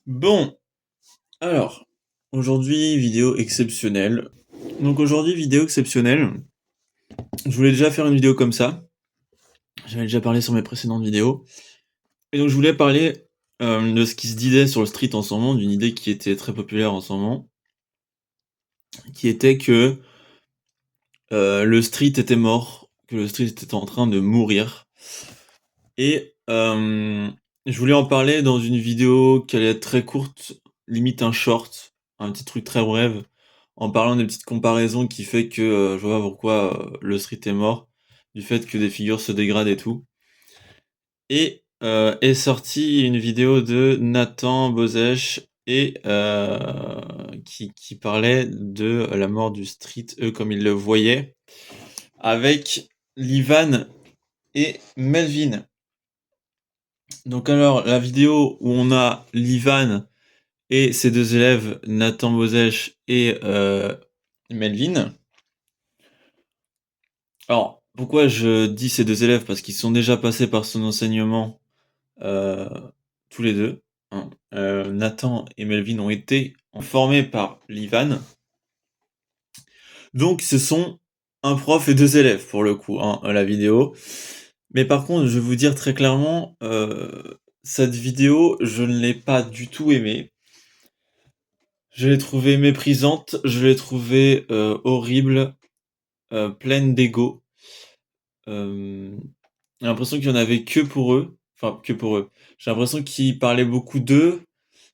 Bon, alors, aujourd'hui, vidéo exceptionnelle. Donc aujourd'hui, vidéo exceptionnelle. Je voulais déjà faire une vidéo comme ça. J'avais déjà parlé sur mes précédentes vidéos. Et donc je voulais parler de ce qui se disait sur le street en ce moment, d'une idée qui était très populaire en ce moment, qui était que le street était mort, que le street était en train de mourir. Et je voulais en parler dans une vidéo qui allait être très courte, limite un short, un petit truc très bref, en parlant des petites comparaisons qui fait que je vois pas pourquoi le street est mort, du fait que des figures se dégradent et tout. Et est sortie une vidéo de Nathan Bozèche et qui parlait de la mort du street, eux comme ils le voyaient, avec Livan et Melvin. Donc alors, la vidéo où on a Livan et ses deux élèves, Nathan Bozèche et Melvin. Alors, pourquoi je dis ces deux élèves? Parce qu'ils sont déjà passés par son enseignement, euh, tous les deux. Hein. Nathan et Melvin ont été formés par Livan. Donc ce sont un prof et deux élèves pour le coup, hein, la vidéo. Mais par contre, je vais vous dire très clairement, cette vidéo, je ne l'ai pas du tout aimée. Je l'ai trouvée méprisante, je l'ai trouvée horrible, pleine d'ego. J'ai l'impression qu'il y en avait que pour eux, enfin que pour eux. J'ai l'impression qu'ils parlaient beaucoup d'eux,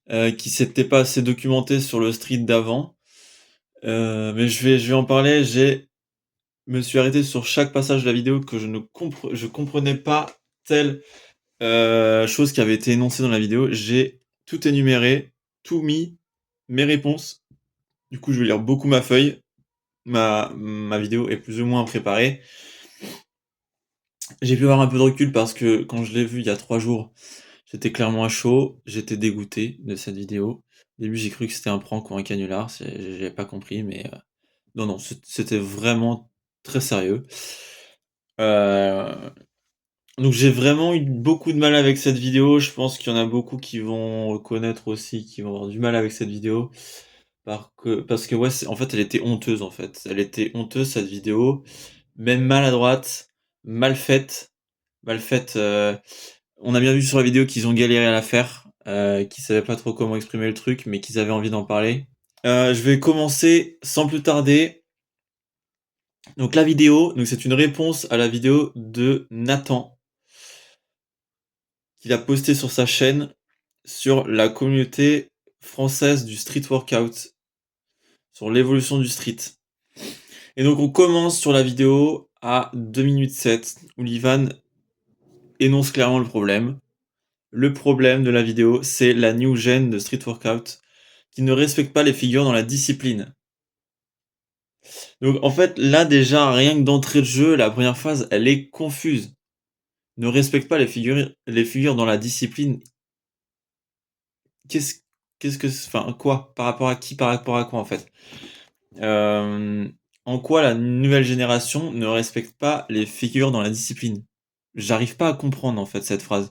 qu'ils s'étaient pas assez documentés sur le street d'avant. Mais je vais en parler. Me suis arrêté sur chaque passage de la vidéo que je comprenais pas telle chose qui avait été énoncée dans la vidéo. J'ai tout énuméré, tout mis, mes réponses. Du coup, je vais lire beaucoup ma feuille. Ma vidéo est plus ou moins préparée. J'ai pu avoir un peu de recul parce que quand je l'ai vu il y a 3 jours, j'étais clairement à chaud, j'étais dégoûté de cette vidéo. Au début, j'ai cru que c'était un prank ou un canular, j'avais pas compris, mais non, c'était vraiment très sérieux. Euh, donc j'ai vraiment eu beaucoup de mal avec cette vidéo. Je pense qu'il y en a beaucoup qui vont reconnaître aussi, qui vont avoir du mal avec cette vidéo. Parce que ouais, en fait, elle était honteuse en fait. Elle était honteuse cette vidéo, même maladroite, mal faite. Mal faite. On a bien vu sur la vidéo qu'ils ont galéré à la faire, qu'ils savaient pas trop comment exprimer le truc, mais qu'ils avaient envie d'en parler. Je vais commencer sans plus tarder. Donc la vidéo, donc c'est une réponse à la vidéo de Nathan, qu'il a posté sur sa chaîne sur la communauté française du street workout, sur l'évolution du street. Et donc on commence sur la vidéo à 2 minutes 7, où Livan énonce clairement le problème. Le problème de la vidéo, c'est la new gen de street workout qui ne respecte pas les figures dans la discipline. Donc en fait, là déjà, rien que d'entrée de jeu, la première phase, elle est confuse. Ne respecte pas les figures dans la discipline. Qu'est-ce, enfin quoi? Par rapport à qui? Par rapport à quoi en fait? En quoi la nouvelle génération ne respecte pas les figures dans la discipline? J'arrive pas à comprendre en fait cette phrase.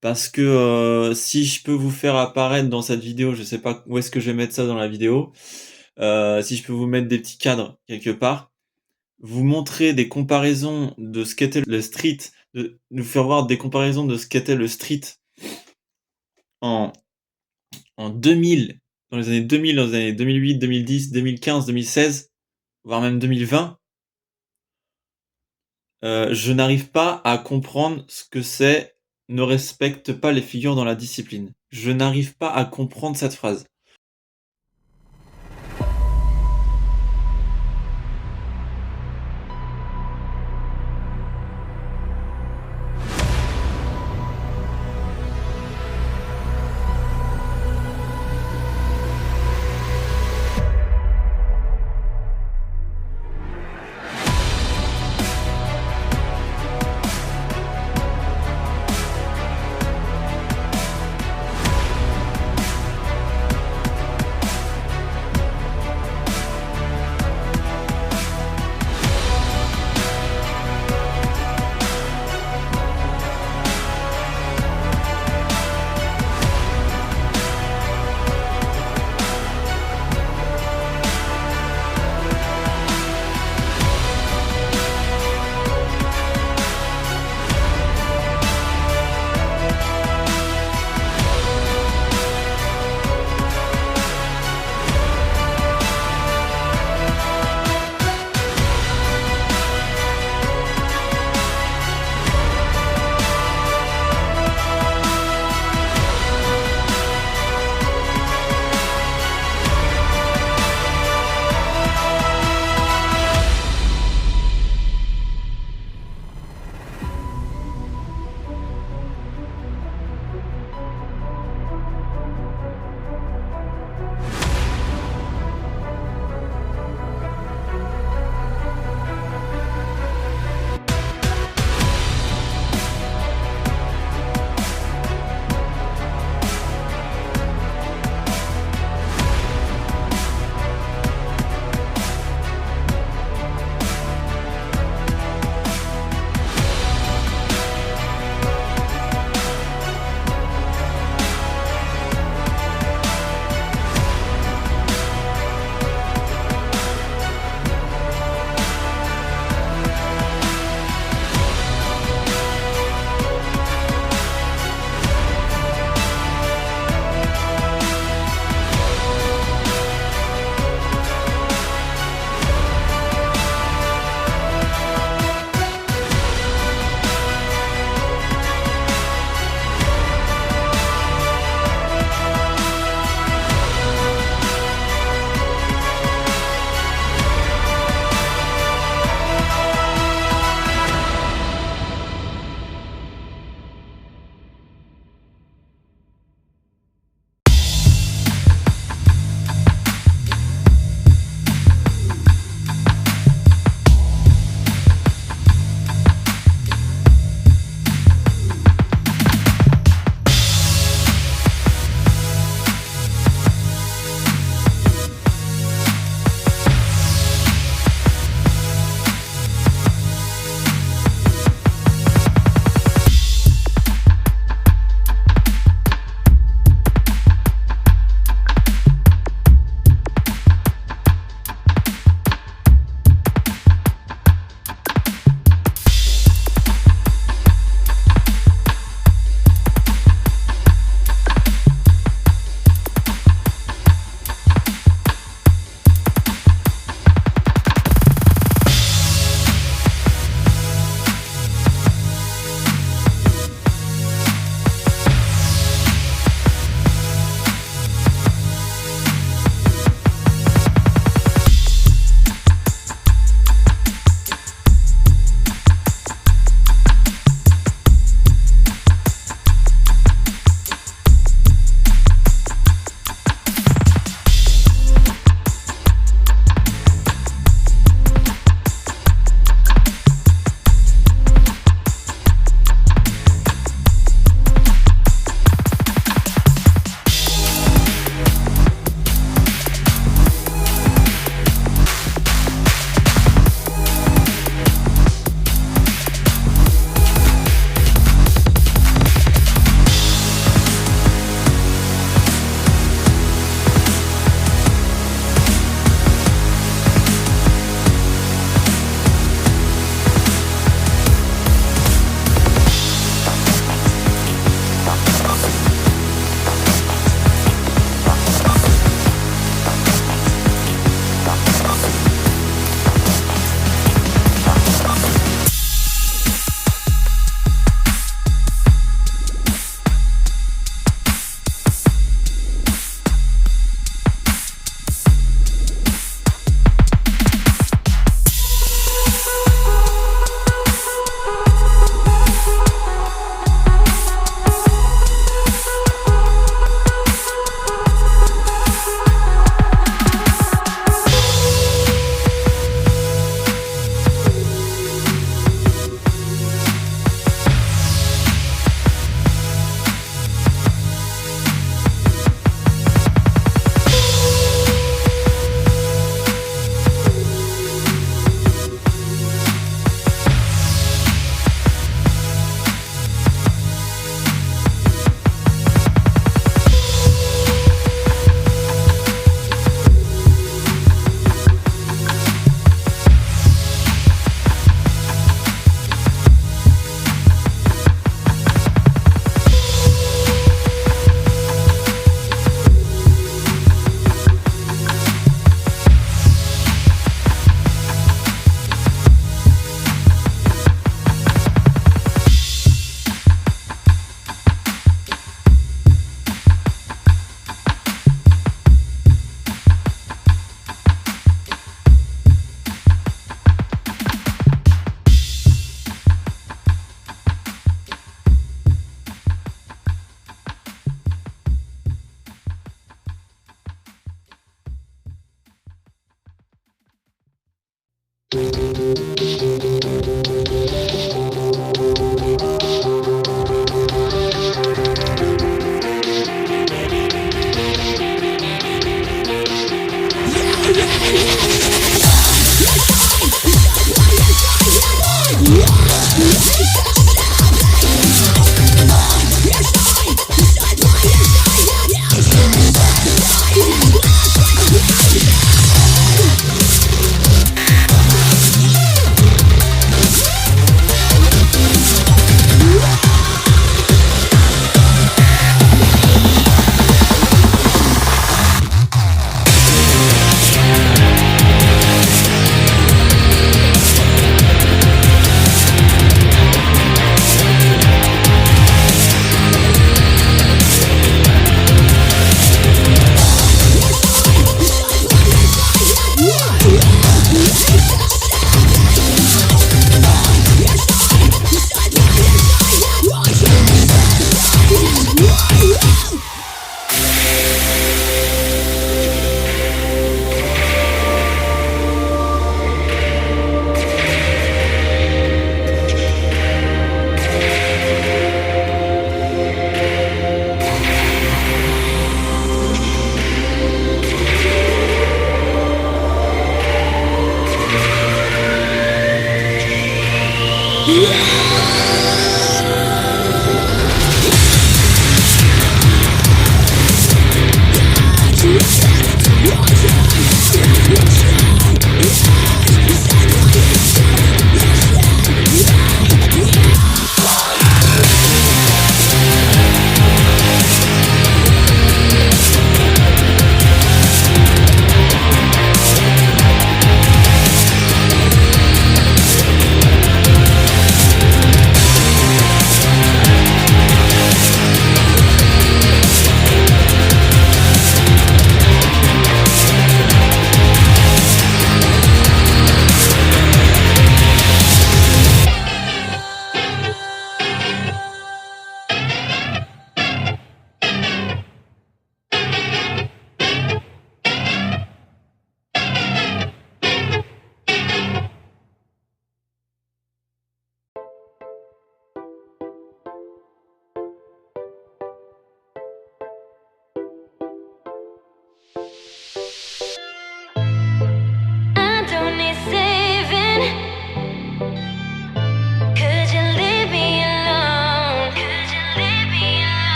Parce que si je peux vous faire apparaître dans cette vidéo, je sais pas où est-ce que je vais mettre ça dans la vidéo, si je peux vous mettre des petits cadres quelque part, vous montrer des comparaisons de ce qu'était le street, de nous faire voir des comparaisons de ce qu'était le street en, en 2000, dans les années 2000, dans les années 2008, 2010, 2015, 2016, voire même 2020, je n'arrive pas à comprendre ce que c'est ne respecte pas les figures dans la discipline. Je n'arrive pas à comprendre cette phrase.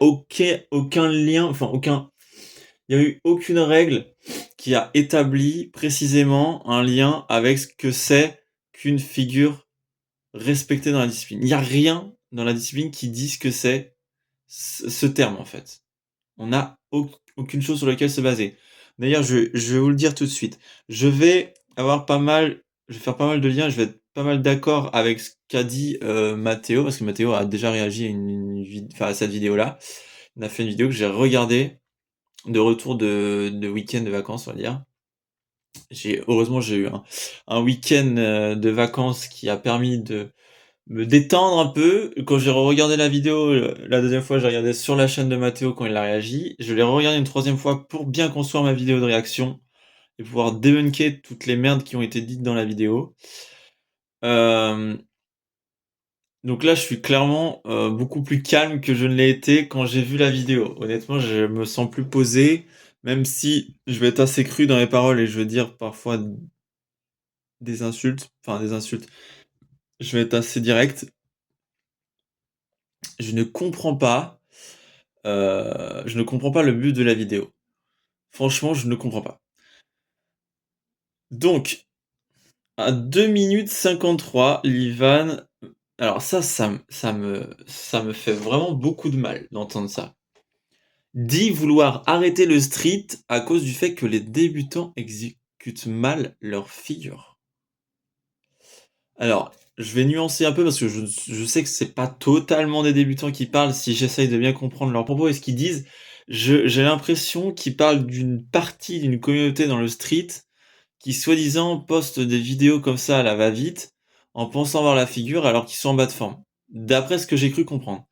a aucun lien, enfin il y a eu aucune règle qui a établi précisément un lien avec ce que c'est qu'une figure respectée dans la discipline. Il y a rien dans la discipline qui dit ce que c'est ce terme, en fait. On n'a aucune chose sur laquelle se baser. D'ailleurs, je vais vous le dire tout de suite. Je vais faire pas mal de liens, je vais être pas mal d'accord avec ce qu'a dit Mathéo, parce que Mathéo a déjà réagi à cette vidéo-là. Il a fait une vidéo que j'ai regardée de retour de week-end de vacances, on va dire. Heureusement, j'ai eu un week-end de vacances qui a permis de me détendre un peu. Quand j'ai regardé la vidéo, la deuxième fois, j'ai regardé sur la chaîne de Mathéo quand il a réagi. Je l'ai regardé une troisième fois pour bien construire ma vidéo de réaction et pouvoir débunker toutes les merdes qui ont été dites dans la vidéo. Donc là, je suis clairement beaucoup plus calme que je ne l'ai été quand j'ai vu la vidéo. Honnêtement, je me sens plus posé, même si je vais être assez cru dans mes paroles et je vais dire parfois des insultes. Enfin, des insultes. Je vais être assez direct. Je ne comprends pas. Je ne comprends pas le but de la vidéo. Franchement, je ne comprends pas. Donc, à 2 minutes 53, l'Ivan... Alors ça me fait vraiment beaucoup de mal d'entendre ça. Dit vouloir arrêter le street à cause du fait que les débutants exécutent mal leur figure. Alors, je vais nuancer un peu parce que je sais que c'est pas totalement des débutants qui parlent si j'essaye de bien comprendre leurs propos et ce qu'ils disent. J'ai l'impression qu'ils parlent d'une partie d'une communauté dans le street qui soi-disant postent des vidéos comme ça à la va-vite en pensant voir la figure alors qu'ils sont en bas de forme. D'après ce que j'ai cru comprendre.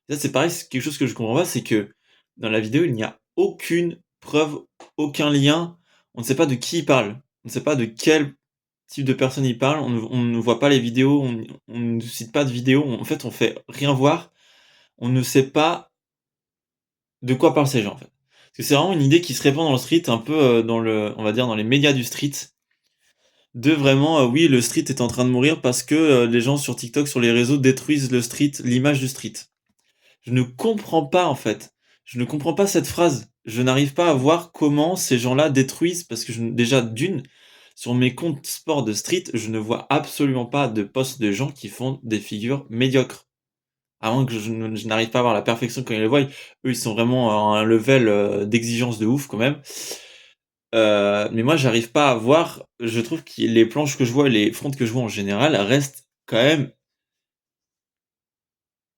Ça, c'est pareil, c'est quelque chose que je comprends pas, c'est que dans la vidéo, il n'y a aucune preuve, aucun lien. On ne sait pas de qui il parle. On ne sait pas de quel type de personne il parle. On ne voit pas les vidéos. On ne cite pas de vidéos. En fait, on fait rien voir. On ne sait pas de quoi parlent ces gens, en fait. Parce que c'est vraiment une idée qui se répand dans le street, un peu on va dire, dans les médias du street. De vraiment, oui, le street est en train de mourir parce que les gens sur TikTok, sur les réseaux, détruisent le street, l'image du street. Je ne comprends pas en fait. Je ne comprends pas cette phrase. Je n'arrive pas à voir comment ces gens-là détruisent parce que déjà d'une, sur mes comptes sport de street, je ne vois absolument pas de posts de gens qui font des figures médiocres. À moins que je n'arrive pas à voir la perfection quand ils le voient. Eux, ils sont vraiment à un level d'exigence de ouf quand même. Mais moi, j'arrive pas à voir. Je trouve que les planches que je vois, les fronts que je vois en général, restent quand même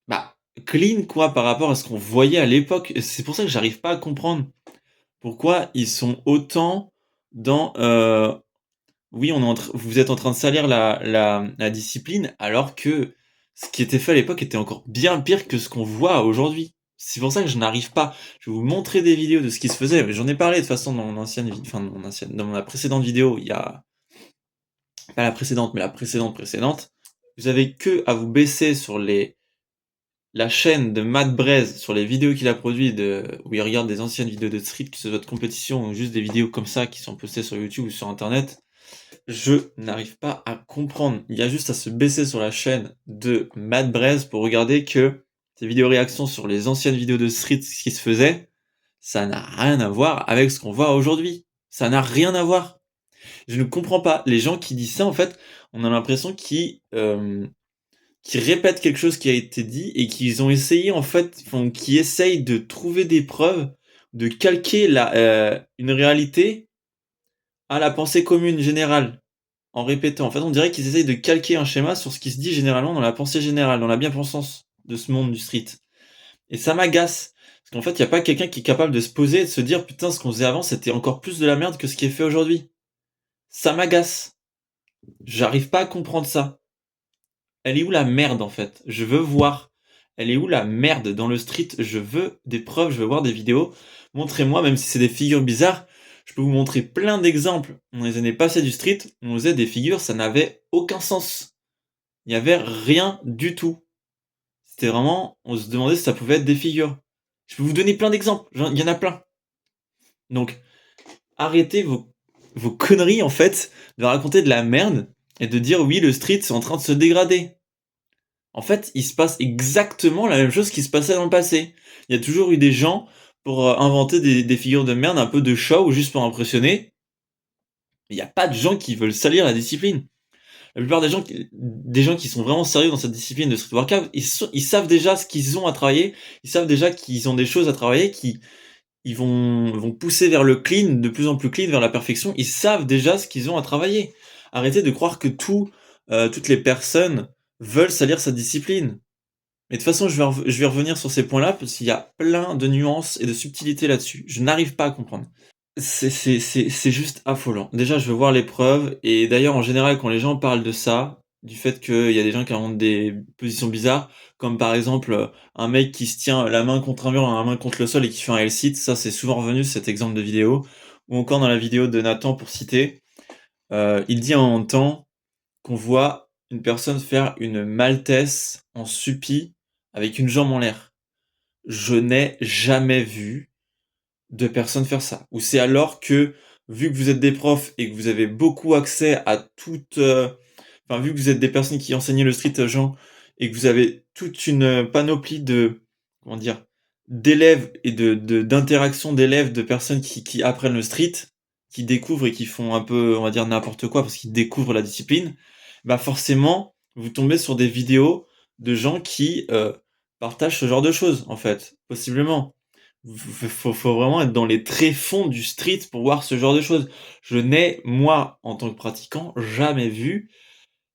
bah, clean quoi par rapport à ce qu'on voyait à l'époque. Et c'est pour ça que j'arrive pas à comprendre pourquoi ils sont autant dans oui, vous êtes en train de salir la discipline, alors que ce qui était fait à l'époque était encore bien pire que ce qu'on voit aujourd'hui. C'est pour ça que je n'arrive pas. Je vais vous montrer des vidéos de ce qui se faisait. Mais j'en ai parlé de toute façon dans mon ancienne vidéo, enfin dans ma précédente vidéo, il y a pas la précédente, mais la précédente. Vous avez que à vous baisser sur la chaîne de Matt Braise sur les vidéos qu'il a produites où il regarde des anciennes vidéos de street, que ce soit de compétition ou juste des vidéos comme ça qui sont postées sur YouTube ou sur internet, je n'arrive pas à comprendre. Il y a juste à se baisser sur la chaîne de Matt Braise pour regarder que ces vidéos réactions sur les anciennes vidéos de street, ce qui se faisait, ça n'a rien à voir avec ce qu'on voit aujourd'hui. Ça n'a rien à voir. Je ne comprends pas. Les gens qui disent ça, en fait, on a l'impression qu'ils répètent quelque chose qui a été dit et qu'ils ont essayé en fait, qui essayent de trouver des preuves, de calquer une réalité à la pensée commune générale en répétant. En fait, on dirait qu'ils essayent de calquer un schéma sur ce qui se dit généralement dans la pensée générale, dans la bien-pensance de ce monde du street. Et ça m'agace. Parce qu'en fait, il n'y a pas quelqu'un qui est capable de se poser et de se dire putain, ce qu'on faisait avant, c'était encore plus de la merde que ce qui est fait aujourd'hui. Ça m'agace. J'arrive pas à comprendre ça. Elle est où la merde en fait? Je veux voir. Elle est où la merde dans le street? Je veux des preuves, je veux voir des vidéos. Montrez-moi, même si c'est des figures bizarres, je peux vous montrer plein d'exemples dans les années passées du street où on faisait des figures, ça n'avait aucun sens. Il n'y avait rien du tout. C'était vraiment, on se demandait si ça pouvait être des figures. Je peux vous donner plein d'exemples, il y en a plein. Donc, arrêtez vos conneries en fait, de raconter de la merde et de dire oui, le street c'est en train de se dégrader. En fait, il se passe exactement la même chose qui se passait dans le passé. Il y a toujours eu des gens pour, inventer des figures de merde, un peu de show, juste pour impressionner. Il y a pas de gens qui veulent salir la discipline. La plupart des gens qui sont vraiment sérieux dans cette discipline de street workout, ils savent déjà ce qu'ils ont à travailler, ils savent déjà qu'ils ont des choses à travailler, ils vont pousser vers le clean, de plus en plus clean, vers la perfection. Ils savent déjà ce qu'ils ont à travailler. Arrêtez de croire que toutes les personnes veulent salir sa discipline. Mais de toute façon, je vais revenir sur ces points-là, parce qu'il y a plein de nuances et de subtilités là-dessus. Je n'arrive pas à comprendre. C'est juste affolant. Déjà, je veux voir les preuves, et d'ailleurs, en général, quand les gens parlent de ça, du fait qu'il y a des gens qui inventent des positions bizarres, comme par exemple, un mec qui se tient la main contre un mur, la main contre le sol et qui fait un L-sit, ça c'est souvent revenu cet exemple de vidéo. Ou encore dans la vidéo de Nathan pour citer, il dit en même temps qu'on voit une personne faire une maltese en suppi avec une jambe en l'air. Je n'ai jamais vu de personnes faire ça. Ou c'est alors que, vu que vous êtes des profs et que vous avez beaucoup accès à toute, enfin, vu que vous êtes des personnes qui enseignent le street aux gens et que vous avez toute une panoplie de, comment dire, d'élèves et d'interactions d'élèves, de personnes qui apprennent le street, qui découvrent et qui font un peu, on va dire, n'importe quoi parce qu'ils découvrent la discipline, bah forcément, vous tombez sur des vidéos de gens qui partagent ce genre de choses, en fait, possiblement. Faut vraiment être dans les tréfonds du street pour voir ce genre de choses. Je n'ai, moi, en tant que pratiquant, jamais vu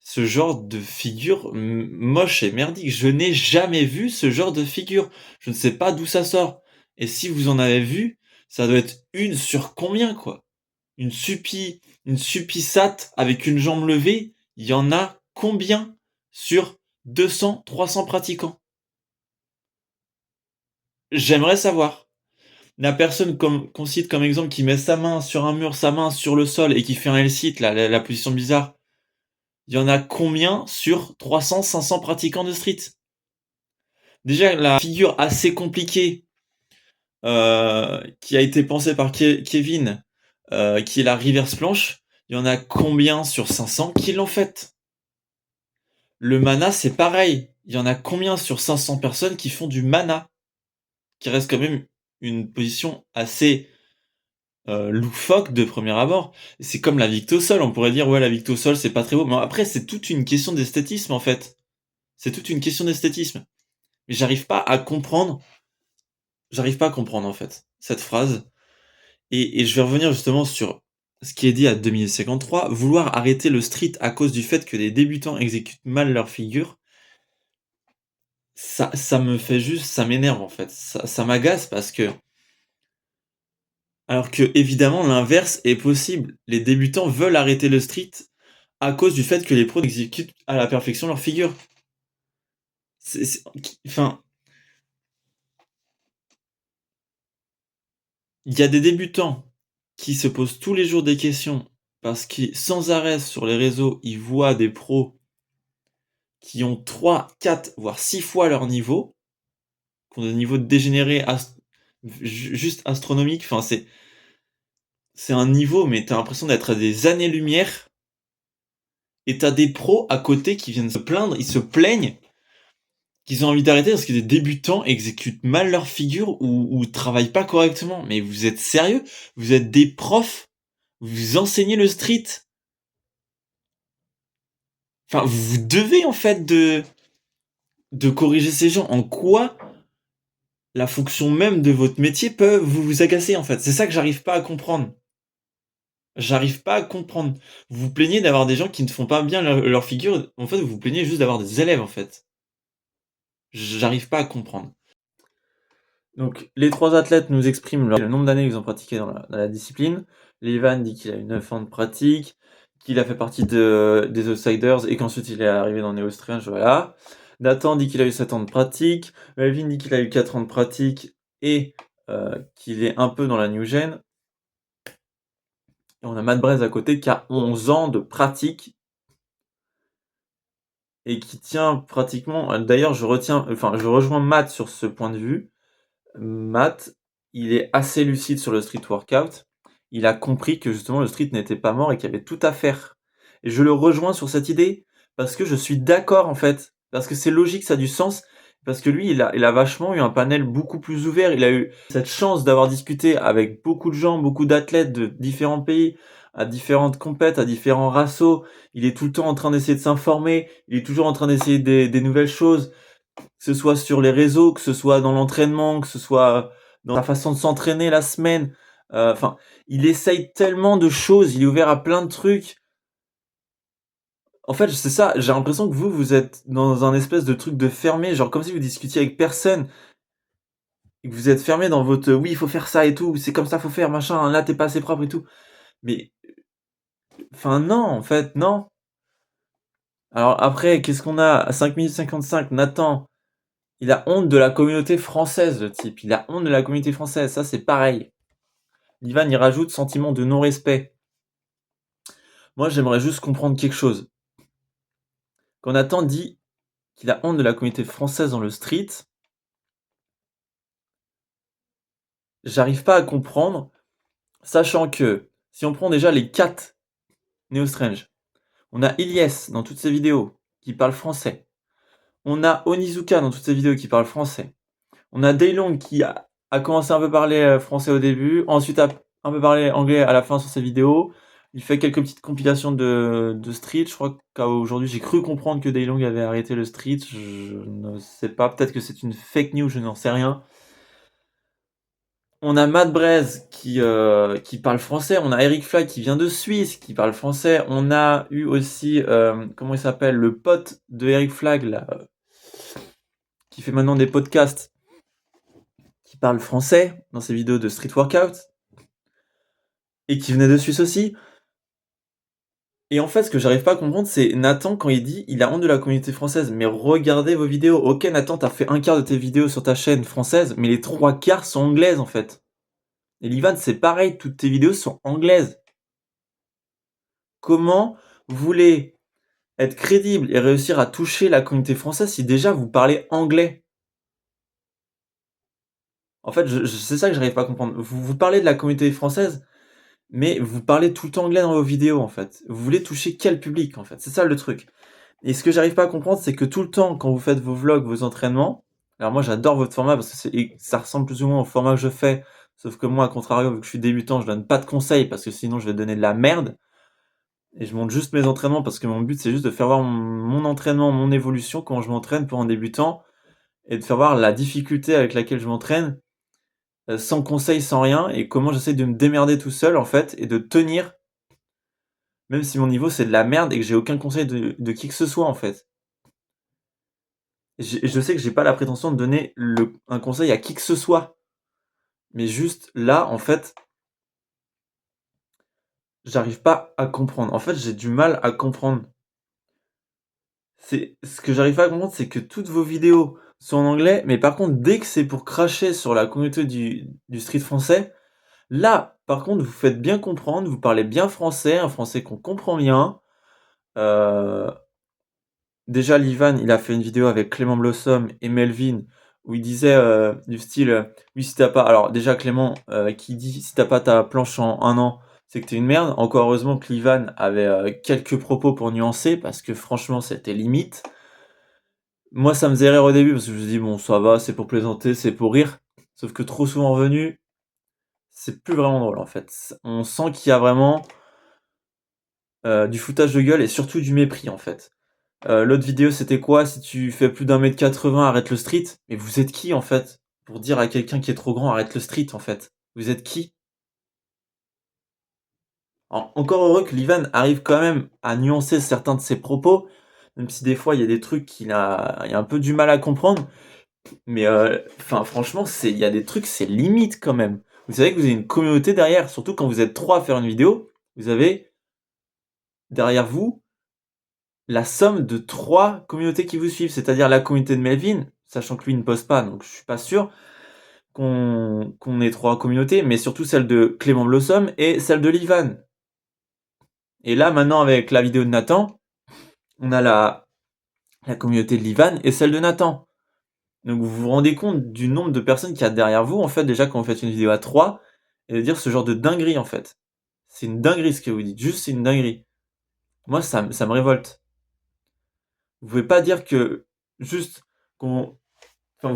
ce genre de figure moche et merdique. Je n'ai jamais vu ce genre de figure. Je ne sais pas d'où ça sort. Et si vous en avez vu, ça doit être une sur combien, quoi? Une supissat avec une jambe levée, il y en a combien sur 200, 300 pratiquants? J'aimerais savoir. La personne qu'on cite comme exemple qui met sa main sur un mur, sa main sur le sol et qui fait un L-sit, la position bizarre, il y en a combien sur 300, 500 pratiquants de street? Déjà, la figure assez compliquée qui a été pensée par Kevin, qui est la reverse planche, il y en a combien sur 500 qui l'ont faite? Le mana, c'est pareil. Il y en a combien sur 500 personnes qui font du mana? Qui reste quand même une position assez loufoque de premier abord. C'est comme la victo au sol, on pourrait dire ouais la victo au sol c'est pas très beau, mais après c'est toute une question d'esthétisme en fait. C'est toute une question d'esthétisme. Mais j'arrive pas à comprendre en fait cette phrase. Et je vais revenir justement sur ce qui est dit à 2053, vouloir arrêter le street à cause du fait que les débutants exécutent mal leur figure, ça me fait juste, ça m'énerve en fait. Ça m'agace parce que alors que évidemment l'inverse est possible. Les débutants veulent arrêter le street à cause du fait que les pros exécutent à la perfection leur figure. Enfin, il y a des débutants qui se posent tous les jours des questions parce qu'ils, sans arrêt sur les réseaux, ils voient des pros qui ont 3, 4, voire 6 fois leur niveau, qui ont des niveaux dégénérés juste astronomiques. Enfin, c'est un niveau, mais t'as l'impression d'être à des années-lumière. Et t'as des pros à côté qui viennent se plaindre, ils se plaignent qu'ils ont envie d'arrêter parce que des débutants exécutent mal leur figure ou travaillent pas correctement. Mais vous êtes sérieux? Vous êtes des profs? Vous enseignez le street? Enfin, vous devez en fait de corriger ces gens. En quoi la fonction même de votre métier peut vous agacer en fait? C'est ça que j'arrive pas à comprendre. J'arrive pas à comprendre. Vous vous plaignez d'avoir des gens qui ne font pas bien leur figure. En fait, vous vous plaignez juste d'avoir des élèves en fait. J'arrive pas à comprendre. Donc, les 3 athlètes nous expriment le nombre d'années qu'ils ont pratiqué dans la discipline. Levan dit qu'il a eu 9 ans de pratique, qu'il a fait partie des Outsiders et qu'ensuite il est arrivé dans Neo Strange, voilà. Nathan dit qu'il a eu 7 ans de pratique. Melvin dit qu'il a eu 4 ans de pratique et qu'il est un peu dans la New Gen. Et on a Matt Braze à côté qui a 11 ans de pratique et qui tient pratiquement. D'ailleurs, je rejoins Matt sur ce point de vue. Matt, il est assez lucide sur le street workout. Il a compris que justement le street n'était pas mort et qu'il y avait tout à faire. Et je le rejoins sur cette idée parce que je suis d'accord en fait. Parce que c'est logique, ça a du sens, parce que lui, il a vachement eu un panel beaucoup plus ouvert. Il a eu cette chance d'avoir discuté avec beaucoup de gens, beaucoup d'athlètes de différents pays, à différentes compètes, à différents rassos. Il est tout le temps en train d'essayer de s'informer, il est toujours en train d'essayer des nouvelles choses, que ce soit sur les réseaux, que ce soit dans l'entraînement, que ce soit dans la façon de s'entraîner la semaine. Enfin, il essaye tellement de choses, il est ouvert à plein de trucs. En fait, c'est ça, j'ai l'impression que vous êtes dans un espèce de truc de fermé, genre comme si vous discutiez avec personne et que vous êtes fermé dans votre oui, il faut faire ça et tout, c'est comme ça, faut faire machin, là t'es pas assez propre et tout. Mais enfin non, en fait, non. Alors après, qu'est-ce qu'on a à 5 minutes 55, Nathan, il a honte de la communauté française, le type. Il a honte de la communauté française, ça c'est pareil. Ivan, il rajoute sentiment de non-respect. Moi, j'aimerais juste comprendre quelque chose. Quand Nathan dit qu'il a honte de la communauté française dans le street, j'arrive pas à comprendre. Sachant que, si on prend déjà les 4 Neo Strange, on a Ilyes dans toutes ses vidéos qui parle français. On a Onizuka dans toutes ses vidéos qui parle français. On a Daylong qui a commencé un peu à parler français au début, ensuite a un peu parlé anglais à la fin sur ses vidéos. Il fait quelques petites compilations de street. Je crois qu'aujourd'hui, j'ai cru comprendre que Daylong avait arrêté le street. Je ne sais pas, peut-être que c'est une fake news, je n'en sais rien. On a Matt Braise qui parle français, on a Eric Flag qui vient de Suisse, qui parle français, on a eu aussi, comment il s'appelle, le pote de Eric Flag, là, qui fait maintenant des podcasts, qui parle français dans ses vidéos de street workout, et qui venait de Suisse aussi. Et en fait, ce que j'arrive pas à comprendre, c'est Nathan, quand il dit il a honte de la communauté française, mais regardez vos vidéos. Ok, Nathan, t'as fait un quart de tes vidéos sur ta chaîne française, mais les 3 quarts sont anglaises en fait. Et Livan, c'est pareil, toutes tes vidéos sont anglaises. Comment vous voulez être crédible et réussir à toucher la communauté française si déjà vous parlez anglais? En fait, c'est ça que j'arrive pas à comprendre. Vous parlez de la communauté française, mais vous parlez tout le temps anglais dans vos vidéos, en fait. Vous voulez toucher quel public, en fait? C'est ça le truc. Et ce que j'arrive pas à comprendre, c'est que tout le temps, quand vous faites vos vlogs, vos entraînements, alors moi j'adore votre format parce que ça ressemble plus ou moins au format que je fais, sauf que moi, à contrario, vu que je suis débutant, je donne pas de conseils parce que sinon je vais donner de la merde. Et je montre juste mes entraînements parce que mon but c'est juste de faire voir mon entraînement, mon évolution, comment je m'entraîne pour un débutant, et de faire voir la difficulté avec laquelle je m'entraîne, sans conseil, sans rien, et comment j'essaie de me démerder tout seul en fait, et de tenir, même si mon niveau c'est de la merde et que j'ai aucun conseil de qui que ce soit en fait. Je sais que j'ai pas la prétention de donner un conseil à qui que ce soit, mais juste là en fait, j'arrive pas à comprendre. En fait, j'ai du mal à comprendre. C'est ce que j'arrive pas à comprendre, c'est que toutes vos vidéos sont en anglais, mais par contre, dès que c'est pour cracher sur la communauté du street français, là, par contre, vous faites bien comprendre, vous parlez bien français, un français qu'on comprend bien. Euh, Déjà, Livan, il a fait une vidéo avec Clément Blossom et Melvin où il disait du style oui, si t'as pas. Alors, déjà, Clément qui dit si t'as pas ta planche en 1 an, c'est que t'es une merde. Encore heureusement que Livan avait quelques propos pour nuancer parce que franchement, c'était limite. Moi, ça me faisait rire au début parce que je me dis bon, ça va, c'est pour plaisanter, c'est pour rire. Sauf que trop souvent revenu, c'est plus vraiment drôle en fait. On sent qu'il y a vraiment du foutage de gueule et surtout du mépris en fait. L'autre vidéo, c'était quoi? Si tu fais plus d'1 m 80, arrête le street. Mais vous êtes qui en fait? Pour dire à quelqu'un qui est trop grand, arrête le street en fait. Vous êtes qui? Encore heureux que Livan arrive quand même à nuancer certains de ses propos, même si des fois il y a des trucs il a un peu du mal à comprendre. Mais enfin, franchement, il y a des trucs, c'est limite quand même. Vous savez que vous avez une communauté derrière, surtout quand vous êtes 3 à faire une vidéo, vous avez derrière vous la somme de 3 communautés qui vous suivent, c'est-à-dire la communauté de Melvin, sachant que lui ne poste pas, donc je suis pas sûr qu'on ait 3 communautés, mais surtout celle de Clément Blossom et celle de Livan. Et là, maintenant, avec la vidéo de Nathan, on a la communauté de Livan et celle de Nathan. Donc vous vous rendez compte du nombre de personnes qu'il y a derrière vous, en fait, déjà quand vous faites une vidéo à 3, et de dire ce genre de dinguerie, en fait. C'est une dinguerie ce que vous dites, juste c'est une dinguerie. Moi, ça me révolte. Vous pouvez pas dire que juste qu'on... Enfin,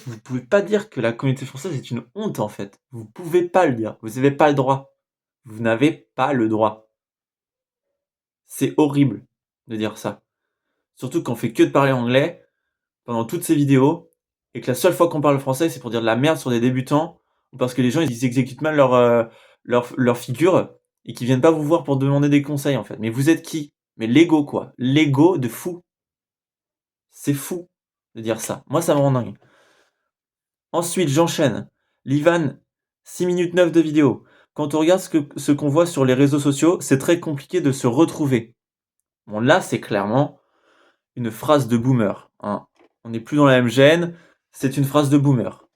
vous pouvez pas dire que la communauté française est une honte, en fait. Vous pouvez pas le dire. Vous n'avez pas le droit. Vous n'avez pas le droit. C'est horrible de dire ça. Surtout qu'on fait que de parler anglais pendant toutes ces vidéos et que la seule fois qu'on parle français, c'est pour dire de la merde sur des débutants ou parce que les gens ils exécutent mal leur figure et qu'ils viennent pas vous voir pour demander des conseils en fait. Mais vous êtes qui? Mais l'ego quoi. L'ego de fou. C'est fou de dire ça. Moi ça me rend dingue. Ensuite, j'enchaîne. Livan, 6 minutes 9 de vidéo. Quand on regarde ce qu'on voit sur les réseaux sociaux, c'est très compliqué de se retrouver. Bon, là, c'est clairement une phrase de boomer. Hein. On n'est plus dans la même gêne, c'est une phrase de boomer.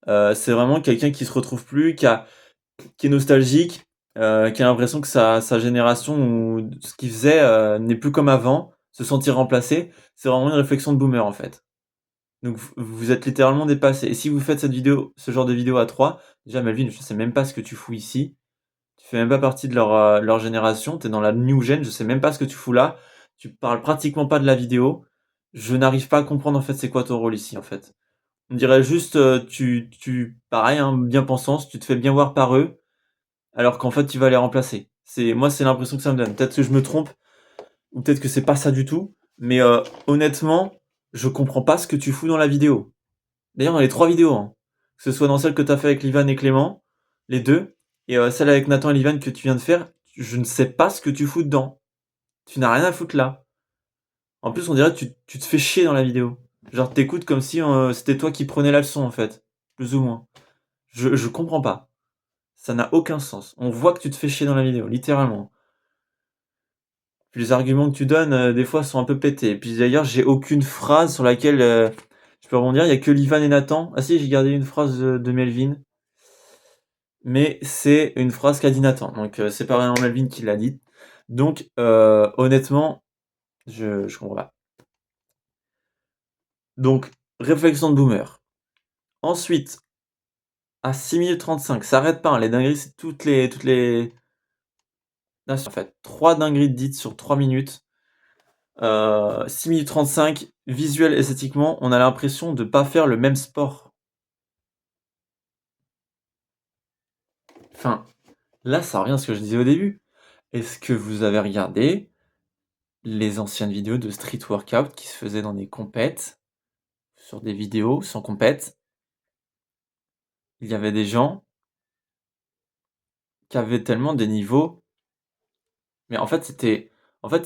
C'est vraiment quelqu'un qui se retrouve plus, qui est nostalgique, qui a l'impression que sa génération ou ce qu'il faisait n'est plus comme avant, se sentir remplacé. C'est vraiment une réflexion de boomer en fait. Donc vous êtes littéralement dépassé. Et si vous faites ce genre de vidéo à 3, déjà Melvin, je sais même pas ce que tu fous ici. Tu fais même pas partie de leur génération, t'es dans la new gen, je sais même pas ce que tu fous là. Tu parles pratiquement pas de la vidéo. Je n'arrive pas à comprendre en fait c'est quoi ton rôle ici en fait. On dirait juste pareil, hein, bien pensance, tu te fais bien voir par eux, alors qu'en fait tu vas les remplacer. C'est l'impression que ça me donne. Peut-être que je me trompe, ou peut-être que c'est pas ça du tout, mais honnêtement, je comprends pas ce que tu fous dans la vidéo. D'ailleurs, dans les 3 vidéos, hein. Que ce soit dans celle que tu as fait avec Livan et Clément, les deux, et celle avec Nathan et Livan que tu viens de faire, je ne sais pas ce que tu fous dedans. Tu n'as rien à foutre là. En plus, on dirait que tu te fais chier dans la vidéo. Genre, t'écoutes comme si c'était toi qui prenais la leçon, en fait. Plus ou moins. Je comprends pas. Ça n'a aucun sens. On voit que tu te fais chier dans la vidéo, littéralement. Puis les arguments que tu donnes, des fois, sont un peu pétés. Et puis d'ailleurs, j'ai aucune phrase sur laquelle je peux rebondir. Il y a que Livan et Nathan. Ah si, j'ai gardé une phrase de Melvin. Mais c'est une phrase qu'a dit Nathan. Donc c'est pas vraiment Melvin qui l'a dit. Donc honnêtement, je comprends pas. Donc, réflexion de boomer. Ensuite, à 6 minutes 35, ça arrête pas, hein, les dingueries, c'est toutes les... Là, en fait, 3 dingueries dites sur 3 minutes. 6 minutes 35, visuel, esthétiquement, on a l'impression de pas faire le même sport. Enfin, là, ça revient à ce que je disais au début. Est-ce que vous avez regardé les anciennes vidéos de street workout qui se faisaient dans des compètes, sur des vidéos sans compète? Il y avait des gens qui avaient tellement des niveaux, mais en fait, il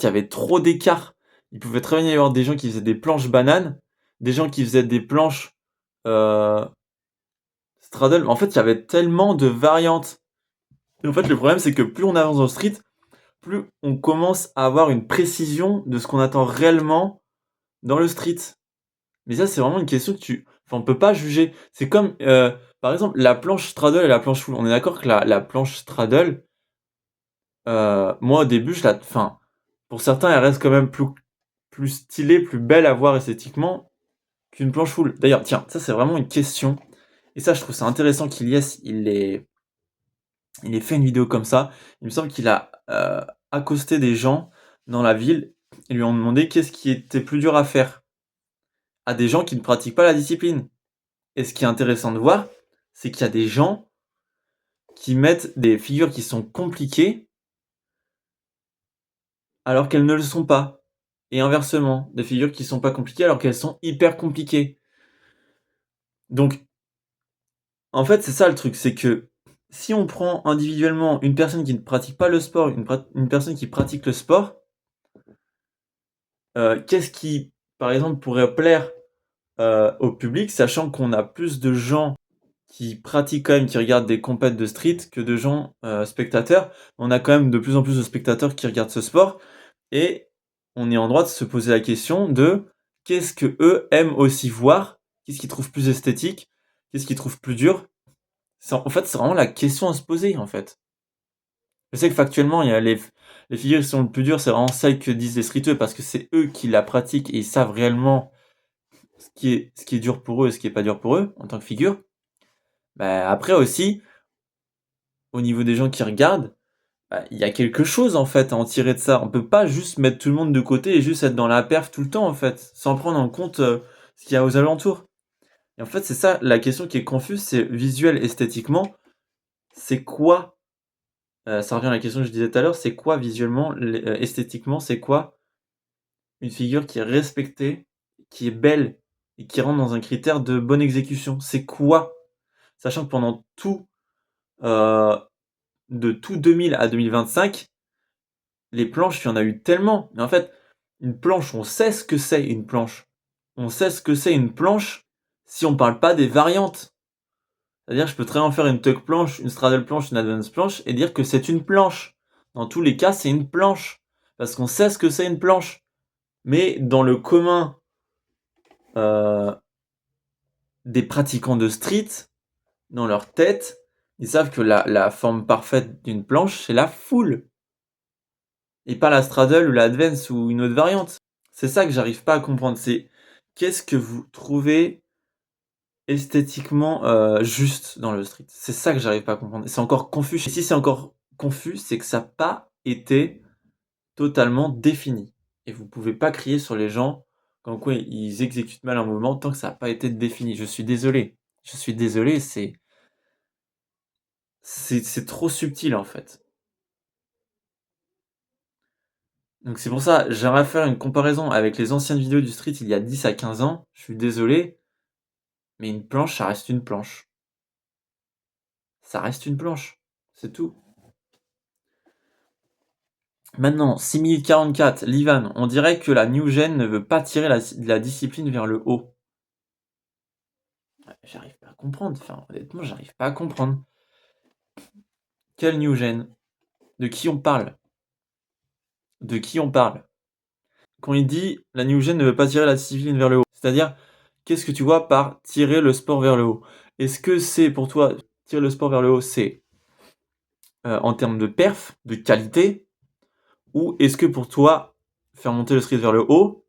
y avait trop d'écart. Il pouvait très bien y avoir des gens qui faisaient des planches bananes, des gens qui faisaient des planches euh, straddle. En fait, il y avait tellement de variantes. Et en fait, le problème, c'est que plus on avance dans le street, plus on commence à avoir une précision de ce qu'on attend réellement dans le street. Mais ça, c'est vraiment une question que Enfin, on peut pas juger. C'est comme, par exemple, la planche straddle et la planche full. On est d'accord que la planche straddle, moi, au début, Enfin, pour certains, elle reste quand même plus stylée, plus belle à voir esthétiquement qu'une planche full. D'ailleurs, tiens, ça, c'est vraiment une question. Et ça, je trouve ça intéressant qu'Ilias, il ait fait une vidéo comme ça. Il me semble qu'il a accosté des gens dans la ville et lui ont demandé qu'est-ce qui était plus dur à faire à des gens qui ne pratiquent pas la discipline. Et ce qui est intéressant de voir, c'est qu'il y a des gens qui mettent des figures qui sont compliquées alors qu'elles ne le sont pas. Et inversement, des figures qui sont pas compliquées alors qu'elles sont hyper compliquées. Donc, en fait, c'est ça le truc, c'est que si on prend individuellement une personne qui ne pratique pas le sport, une personne qui pratique le sport, qu'est-ce qui, par exemple, pourrait plaire au public, sachant qu'on a plus de gens qui pratiquent quand même, qui regardent des compètes de street que de gens spectateurs. On a quand même de plus en plus de spectateurs qui regardent ce sport et on est en droit de se poser la question de qu'est-ce que eux aiment aussi voir, qu'est-ce qu'ils trouvent plus esthétique, qu'est-ce qu'ils trouvent plus dur. En fait, c'est vraiment la question à se poser en fait. Je sais que factuellement, il y a les figures qui sont le plus dures, c'est vraiment celles que disent les streeteux parce que c'est eux qui la pratiquent et ils savent réellement ce qui est dur pour eux et ce qui est pas dur pour eux en tant que figure. Bah, après aussi, au niveau des gens qui regardent, bah, il y a quelque chose en fait à en tirer de ça. On peut pas juste mettre tout le monde de côté et juste être dans la perf tout le temps en fait, sans prendre en compte, ce qu'il y a aux alentours. Et en fait, c'est ça la question qui est confuse, c'est visuel, esthétiquement, c'est quoi, ça revient à la question que je disais tout à l'heure, c'est quoi visuellement, esthétiquement, c'est quoi une figure qui est respectée, qui est belle et qui rentre dans un critère de bonne exécution? C'est quoi? Sachant que pendant tout, heu, de tout 2000 à 2025, les planches, il y en a eu tellement. Mais en fait, une planche, on sait ce que c'est une planche. On sait ce que c'est une planche si on parle pas des variantes. C'est-à-dire, je peux très bien faire une tuck planche, une straddle planche, une advance planche et dire que c'est une planche. Dans tous les cas, c'est une planche. Parce qu'on sait ce que c'est une planche. Mais dans le commun euh, des pratiquants de street, dans leur tête, ils savent que la forme parfaite d'une planche, c'est la full. Et pas la straddle ou la advance ou une autre variante. C'est ça que j'arrive pas à comprendre. C'est qu'est-ce que vous trouvez esthétiquement juste dans le street. C'est ça que j'arrive pas à comprendre. C'est encore confus. Et si c'est encore confus, c'est que ça n'a pas été totalement défini. Et vous pouvez pas crier sur les gens comme quoi ils exécutent mal un mouvement tant que ça n'a pas été défini. Je suis désolé. Je suis désolé, c'est trop subtil en fait. Donc c'est pour ça, j'aimerais faire une comparaison avec les anciennes vidéos du street il y a 10 à 15 ans. Je suis désolé, mais une planche, ça reste une planche. Ça reste une planche. C'est tout. Maintenant, 6044, Livan, on dirait que la new gen ne veut pas tirer la discipline vers le haut. J'arrive pas à comprendre, enfin honnêtement j'arrive pas à comprendre. Quelle new gen? De qui on parle? De qui on parle? Quand il dit la new gen ne veut pas tirer la discipline vers le haut, c'est-à-dire qu'est-ce que tu vois par tirer le sport vers le haut? Est-ce que c'est pour toi, tirer le sport vers le haut, c'est en termes de perf, de qualité, ou est-ce que pour toi, faire monter le street vers le haut,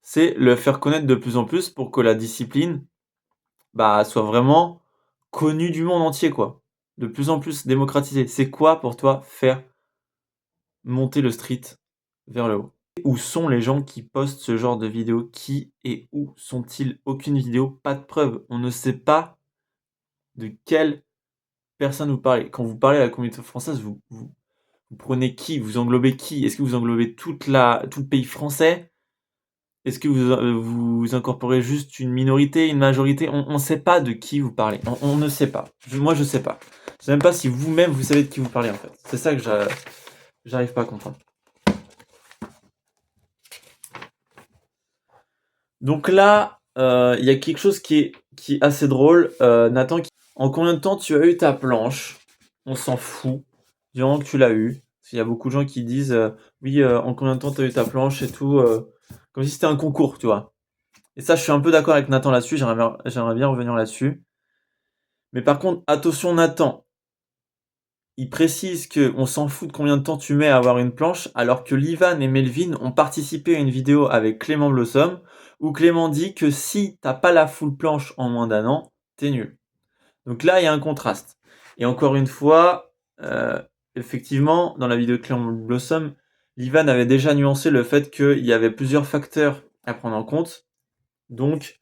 c'est le faire connaître de plus en plus pour que la discipline soit vraiment connue du monde entier, quoi. De plus en plus démocratisée. C'est quoi pour toi faire monter le street vers le haut? Où sont les gens qui postent ce genre de vidéos? Qui et où sont-ils? Aucune vidéo, pas de preuve. On ne sait pas de quelle personne vous parlez. Quand vous parlez à la communauté française, vous prenez qui? Vous englobez qui? Est-ce que vous englobez tout le pays français? Est-ce que vous incorporez juste une minorité, une majorité? On ne sait pas de qui vous parlez. On ne sait pas. Moi, je sais pas. Je sais même pas si vous-même, vous savez de qui vous parlez, en fait. C'est ça que j'arrive pas à comprendre. Donc là, il y a quelque chose qui est assez drôle. Nathan, en combien de temps tu as eu ta planche? On s'en fout. Durant que tu l'as eu. Parce qu'il y a beaucoup de gens qui disent oui, en combien de temps tu as eu ta planche et tout. Comme si c'était un concours, tu vois. Et ça, je suis un peu d'accord avec Nathan là-dessus. J'aimerais bien revenir là-dessus. Mais par contre, attention Nathan. Il précise que on s'en fout de combien de temps tu mets à avoir une planche, alors que Livan et Melvin ont participé à une vidéo avec Clément Blossom, où Clément dit que si t'as pas la full planche en moins d'un an, t'es nul. Donc là, il y a un contraste. Et encore une fois, effectivement, dans la vidéo de Clément Blossom, Livan avait déjà nuancé le fait qu'il y avait plusieurs facteurs à prendre en compte. Donc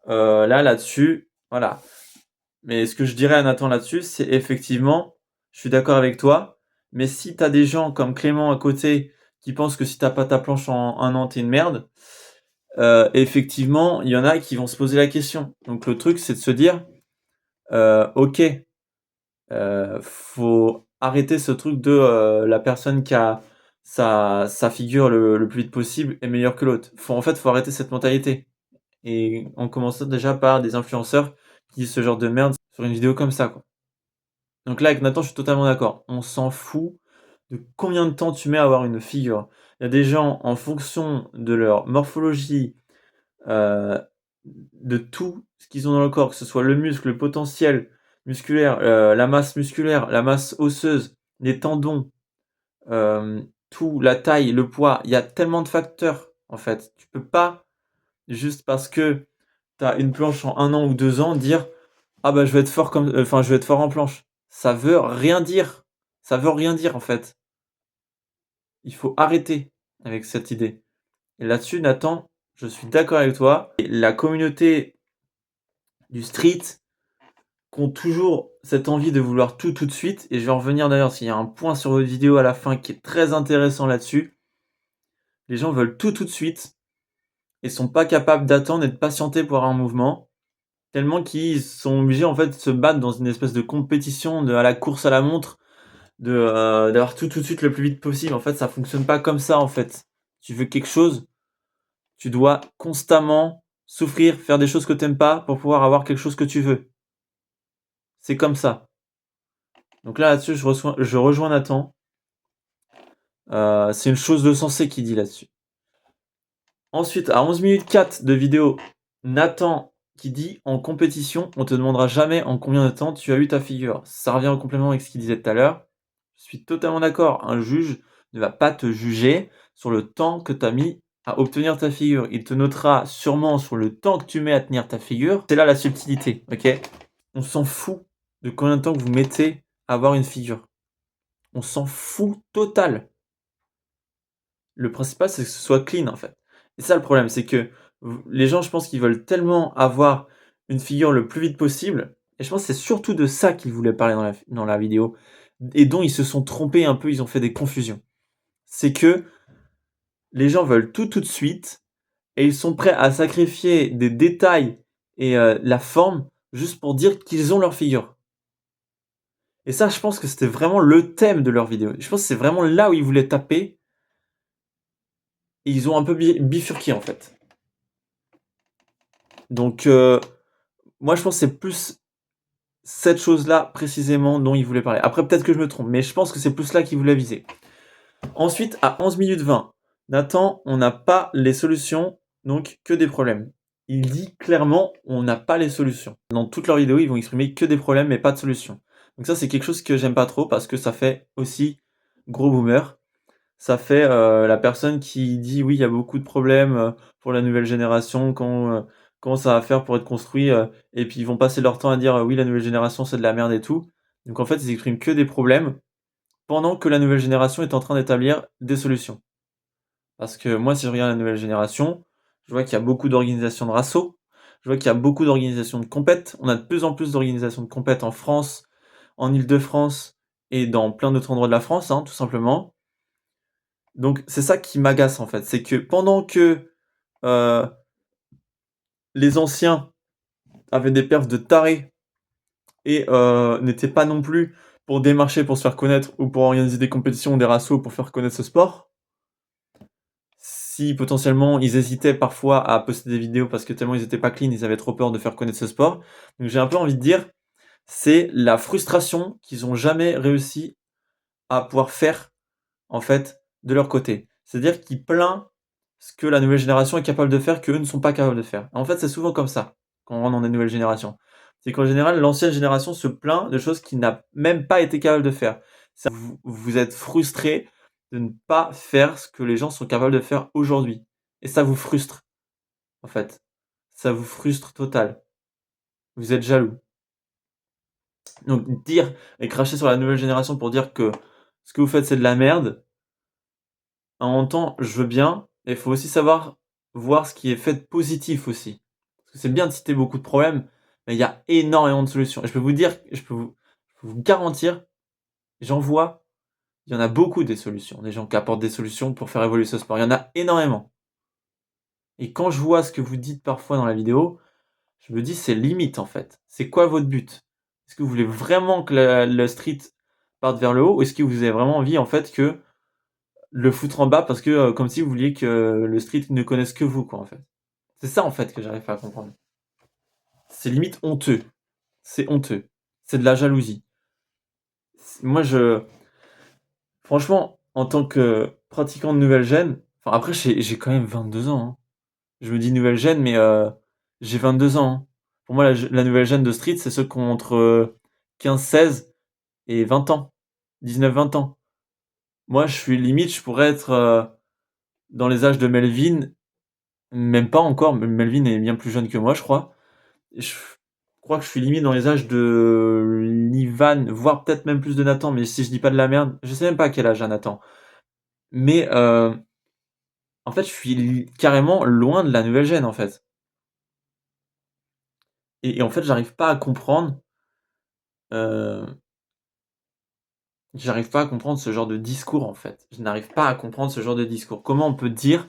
là-dessus, voilà. Mais ce que je dirais à Nathan là-dessus, c'est effectivement, je suis d'accord avec toi, mais si t'as des gens comme Clément à côté qui pensent que si t'as pas ta planche en un an, t'es une merde, effectivement, il y en a qui vont se poser la question. Donc le truc, c'est de se dire, ok, faut arrêter ce truc de la personne qui a sa figure le plus vite possible est meilleure que l'autre. Faut arrêter cette mentalité. Et en commençant déjà par des influenceurs qui disent ce genre de merde sur une vidéo comme ça, quoi. Donc là, avec Nathan, je suis totalement d'accord. On s'en fout de combien de temps tu mets à avoir une figure. Il y a des gens, en fonction de leur morphologie, euh, de tout ce qu'ils ont dans le corps, que ce soit le muscle, le potentiel musculaire, la masse musculaire, la masse osseuse, les tendons, tout, la taille, le poids, il y a tellement de facteurs, en fait. Tu peux pas, juste parce que tu as une planche en un an ou 2 ans, dire ah bah je vais être fort je vais être fort en planche. Ça veut rien dire. Ça veut rien dire, en fait. Il faut arrêter avec cette idée. Et là-dessus, Nathan, je suis d'accord avec toi. Et la communauté du street qui ont toujours cette envie de vouloir tout de suite, et je vais en revenir d'ailleurs s'il y a un point sur votre vidéo à la fin qui est très intéressant là-dessus. Les gens veulent tout de suite et sont pas capables d'attendre et de patienter pour avoir un mouvement, tellement qu'ils sont obligés en fait de se battre dans une espèce de compétition à la course à la montre, d'avoir tout de suite le plus vite possible. En fait, ça fonctionne pas comme ça en fait. Tu veux quelque chose, tu dois constamment souffrir, faire des choses que t'aimes pas pour pouvoir avoir quelque chose que tu veux. C'est comme ça. Donc là-dessus, je rejoins Nathan. C'est une chose de sensé qui dit là-dessus. Ensuite, à 11 minutes 4 de vidéo, Nathan qui dit en compétition, on te demandera jamais en combien de temps tu as eu ta figure. Ça revient au complément avec ce qu'il disait tout à l'heure. Je suis totalement d'accord. Un juge ne va pas te juger sur le temps que tu as mis à obtenir ta figure. Il te notera sûrement sur le temps que tu mets à tenir ta figure. C'est là la subtilité, ok? On s'en fout de combien de temps que vous mettez à avoir une figure. On s'en fout total. Le principal, c'est que ce soit clean, en fait. Et ça, le problème, c'est que les gens, je pense qu'ils veulent tellement avoir une figure le plus vite possible, et je pense que c'est surtout de ça qu'ils voulaient parler dans la vidéo, et dont ils se sont trompés un peu, ils ont fait des confusions. C'est que les gens veulent tout de suite, et ils sont prêts à sacrifier des détails et la forme, juste pour dire qu'ils ont leur figure. Et ça, je pense que c'était vraiment le thème de leur vidéo. Je pense que c'est vraiment là où ils voulaient taper, et ils ont un peu bifurqué, en fait. Donc, moi, je pense que c'est plus cette chose-là précisément dont il voulait parler. Après, peut-être que je me trompe, mais je pense que c'est plus là qu'il voulait viser. Ensuite, à 11 minutes 20, Nathan, on n'a pas les solutions, donc que des problèmes. Il dit clairement, on n'a pas les solutions. Dans toute leur vidéo, ils vont exprimer que des problèmes, mais pas de solutions. Donc ça, c'est quelque chose que j'aime pas trop, parce que ça fait aussi gros boomer. Ça fait la personne qui dit oui, il y a beaucoup de problèmes pour la nouvelle génération, comment ça va faire pour être construit, et puis ils vont passer leur temps à dire oui, la nouvelle génération c'est de la merde et tout. Donc en fait, ils expriment que des problèmes pendant que la nouvelle génération est en train d'établir des solutions. Parce que moi, si je regarde la nouvelle génération, je vois qu'il y a beaucoup d'organisations de rasso, je vois qu'il y a beaucoup d'organisations de compètes. On a de plus en plus d'organisations de compètes en France, en Île-de-France et dans plein d'autres endroits de la France, hein, tout simplement. Donc c'est ça qui m'agace en fait, c'est que pendant que euh, les anciens avaient des perfs de tarés et n'étaient pas non plus pour démarcher, pour se faire connaître ou pour organiser des compétitions ou des rassos pour faire connaître ce sport, si potentiellement ils hésitaient parfois à poster des vidéos parce que tellement ils étaient pas clean, ils avaient trop peur de faire connaître ce sport. Donc j'ai un peu envie de dire, c'est la frustration qu'ils ont jamais réussi à pouvoir faire en fait de leur côté. C'est-à-dire qu'ils plaignent ce que la nouvelle génération est capable de faire qu'eux ne sont pas capables de faire. En fait, c'est souvent comme ça quand on rentre dans des nouvelles générations. C'est qu'en général, l'ancienne génération se plaint de choses qu'il n'a même pas été capable de faire. Vous êtes frustré de ne pas faire ce que les gens sont capables de faire aujourd'hui. Et ça vous frustre, en fait. Ça vous frustre total. Vous êtes jaloux. Donc dire et cracher sur la nouvelle génération pour dire que ce que vous faites c'est de la merde, en même temps, je veux bien, et il faut aussi savoir voir ce qui est fait de positif aussi. Parce que c'est bien de citer beaucoup de problèmes, mais il y a énormément de solutions. Et je peux vous dire, je peux vous garantir, j'en vois, il y en a beaucoup des solutions, des gens qui apportent des solutions pour faire évoluer ce sport. Il y en a énormément. Et quand je vois ce que vous dites parfois dans la vidéo, je me dis c'est limite en fait. C'est quoi votre but? Est-ce que vous voulez vraiment que le street parte vers le haut, ou est-ce que vous avez vraiment envie en fait que le foutre en bas parce que comme si vous vouliez que le street ne connaisse que vous, quoi, en fait. C'est ça, en fait, que j'arrive pas à comprendre. C'est limite honteux. C'est honteux. C'est de la jalousie. Moi, franchement, en tant que pratiquant de nouvelle gêne, enfin, après, j'ai quand même 22 ans, hein. Je me dis nouvelle gêne, mais j'ai 22 ans, hein. Pour moi, la nouvelle gêne de street, c'est ceux qui ont entre 15, 16 et 20 ans. 19, 20 ans. Moi, je suis limite, je pourrais être dans les âges de Melvin. Même pas encore, Melvin est bien plus jeune que moi, je crois. Je crois que je suis limite dans les âges de Livan, voire peut-être même plus de Nathan, mais si je dis pas de la merde, je sais même pas à quel âge a Nathan. Mais en fait, je suis carrément loin de la nouvelle gêne, en fait. Et en fait, j'arrive pas à comprendre. J'arrive pas à comprendre ce genre de discours, en fait. Je n'arrive pas à comprendre ce genre de discours. Comment on peut dire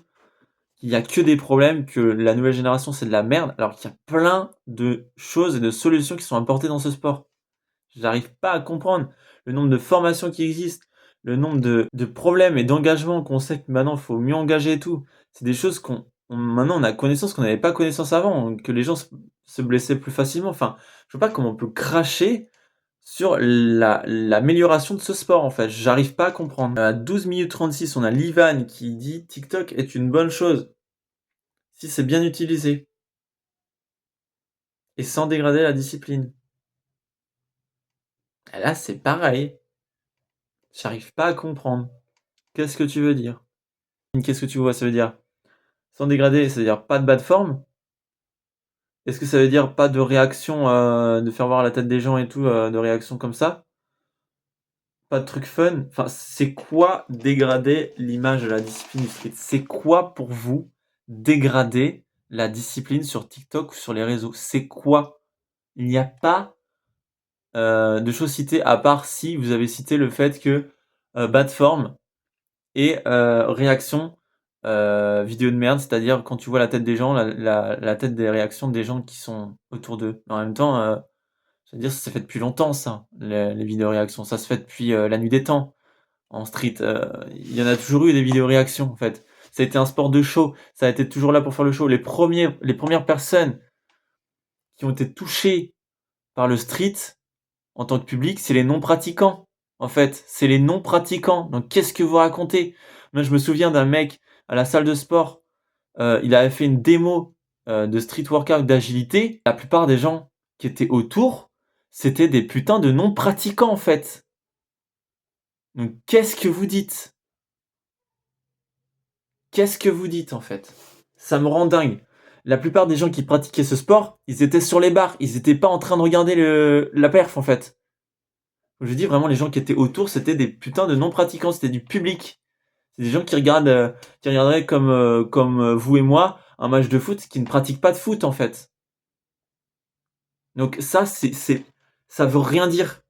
qu'il y a que des problèmes, que la nouvelle génération c'est de la merde, alors qu'il y a plein de choses et de solutions qui sont apportées dans ce sport. J'arrive pas à comprendre le nombre de formations qui existent, le nombre de problèmes et d'engagements qu'on sait que maintenant il faut mieux engager et tout. C'est des choses maintenant on a connaissance qu'on n'avait pas connaissance avant, que les gens se blessaient plus facilement. Enfin, je vois pas comment on peut cracher sur l'amélioration de ce sport en fait. J'arrive pas à comprendre. À 12 minutes 36, on a Livan qui dit TikTok est une bonne chose si c'est bien utilisé et sans dégrader la discipline. Et là, c'est pareil. J'arrive pas à comprendre. Qu'est-ce que tu veux dire? Qu'est-ce que tu vois? Ça veut dire sans dégrader, ça veut dire pas de bas de forme? Est-ce que ça veut dire pas de réaction, de faire voir la tête des gens et tout, de réaction comme ça? Pas de trucs fun? Enfin, c'est quoi dégrader l'image de la discipline du street? C'est quoi pour vous dégrader la discipline sur TikTok ou sur les réseaux? C'est quoi? Il n'y a pas de choses citées à part si vous avez cité le fait que bas de forme et réaction vidéo de merde, c'est-à-dire quand tu vois la tête des gens, la tête des réactions des gens qui sont autour d'eux. En même temps, je veux dire, ça se fait depuis longtemps ça, les vidéos réactions. Ça se fait depuis la nuit des temps en street. Il y en a toujours eu des vidéos réactions en fait. Ça a été un sport de show. Ça a été toujours là pour faire le show. Les premières personnes qui ont été touchées par le street en tant que public, c'est les non-pratiquants. En fait, c'est les non-pratiquants. Donc, qu'est-ce que vous racontez? Moi, je me souviens d'un mec à la salle de sport. Il avait fait une démo de street workout d'agilité. La plupart des gens qui étaient autour, c'était des putains de non-pratiquants, en fait. Donc, qu'est-ce que vous dites? Qu'est-ce que vous dites, en fait? Ça me rend dingue. La plupart des gens qui pratiquaient ce sport, ils étaient sur les barres. Ils étaient pas en train de regarder la perf, en fait. Je dis vraiment, les gens qui étaient autour, c'était des putains de non-pratiquants, c'était du public. C'est des gens qui regardent, qui regarderaient comme vous et moi un match de foot, qui ne pratiquent pas de foot en fait. Donc ça, ça veut rien dire.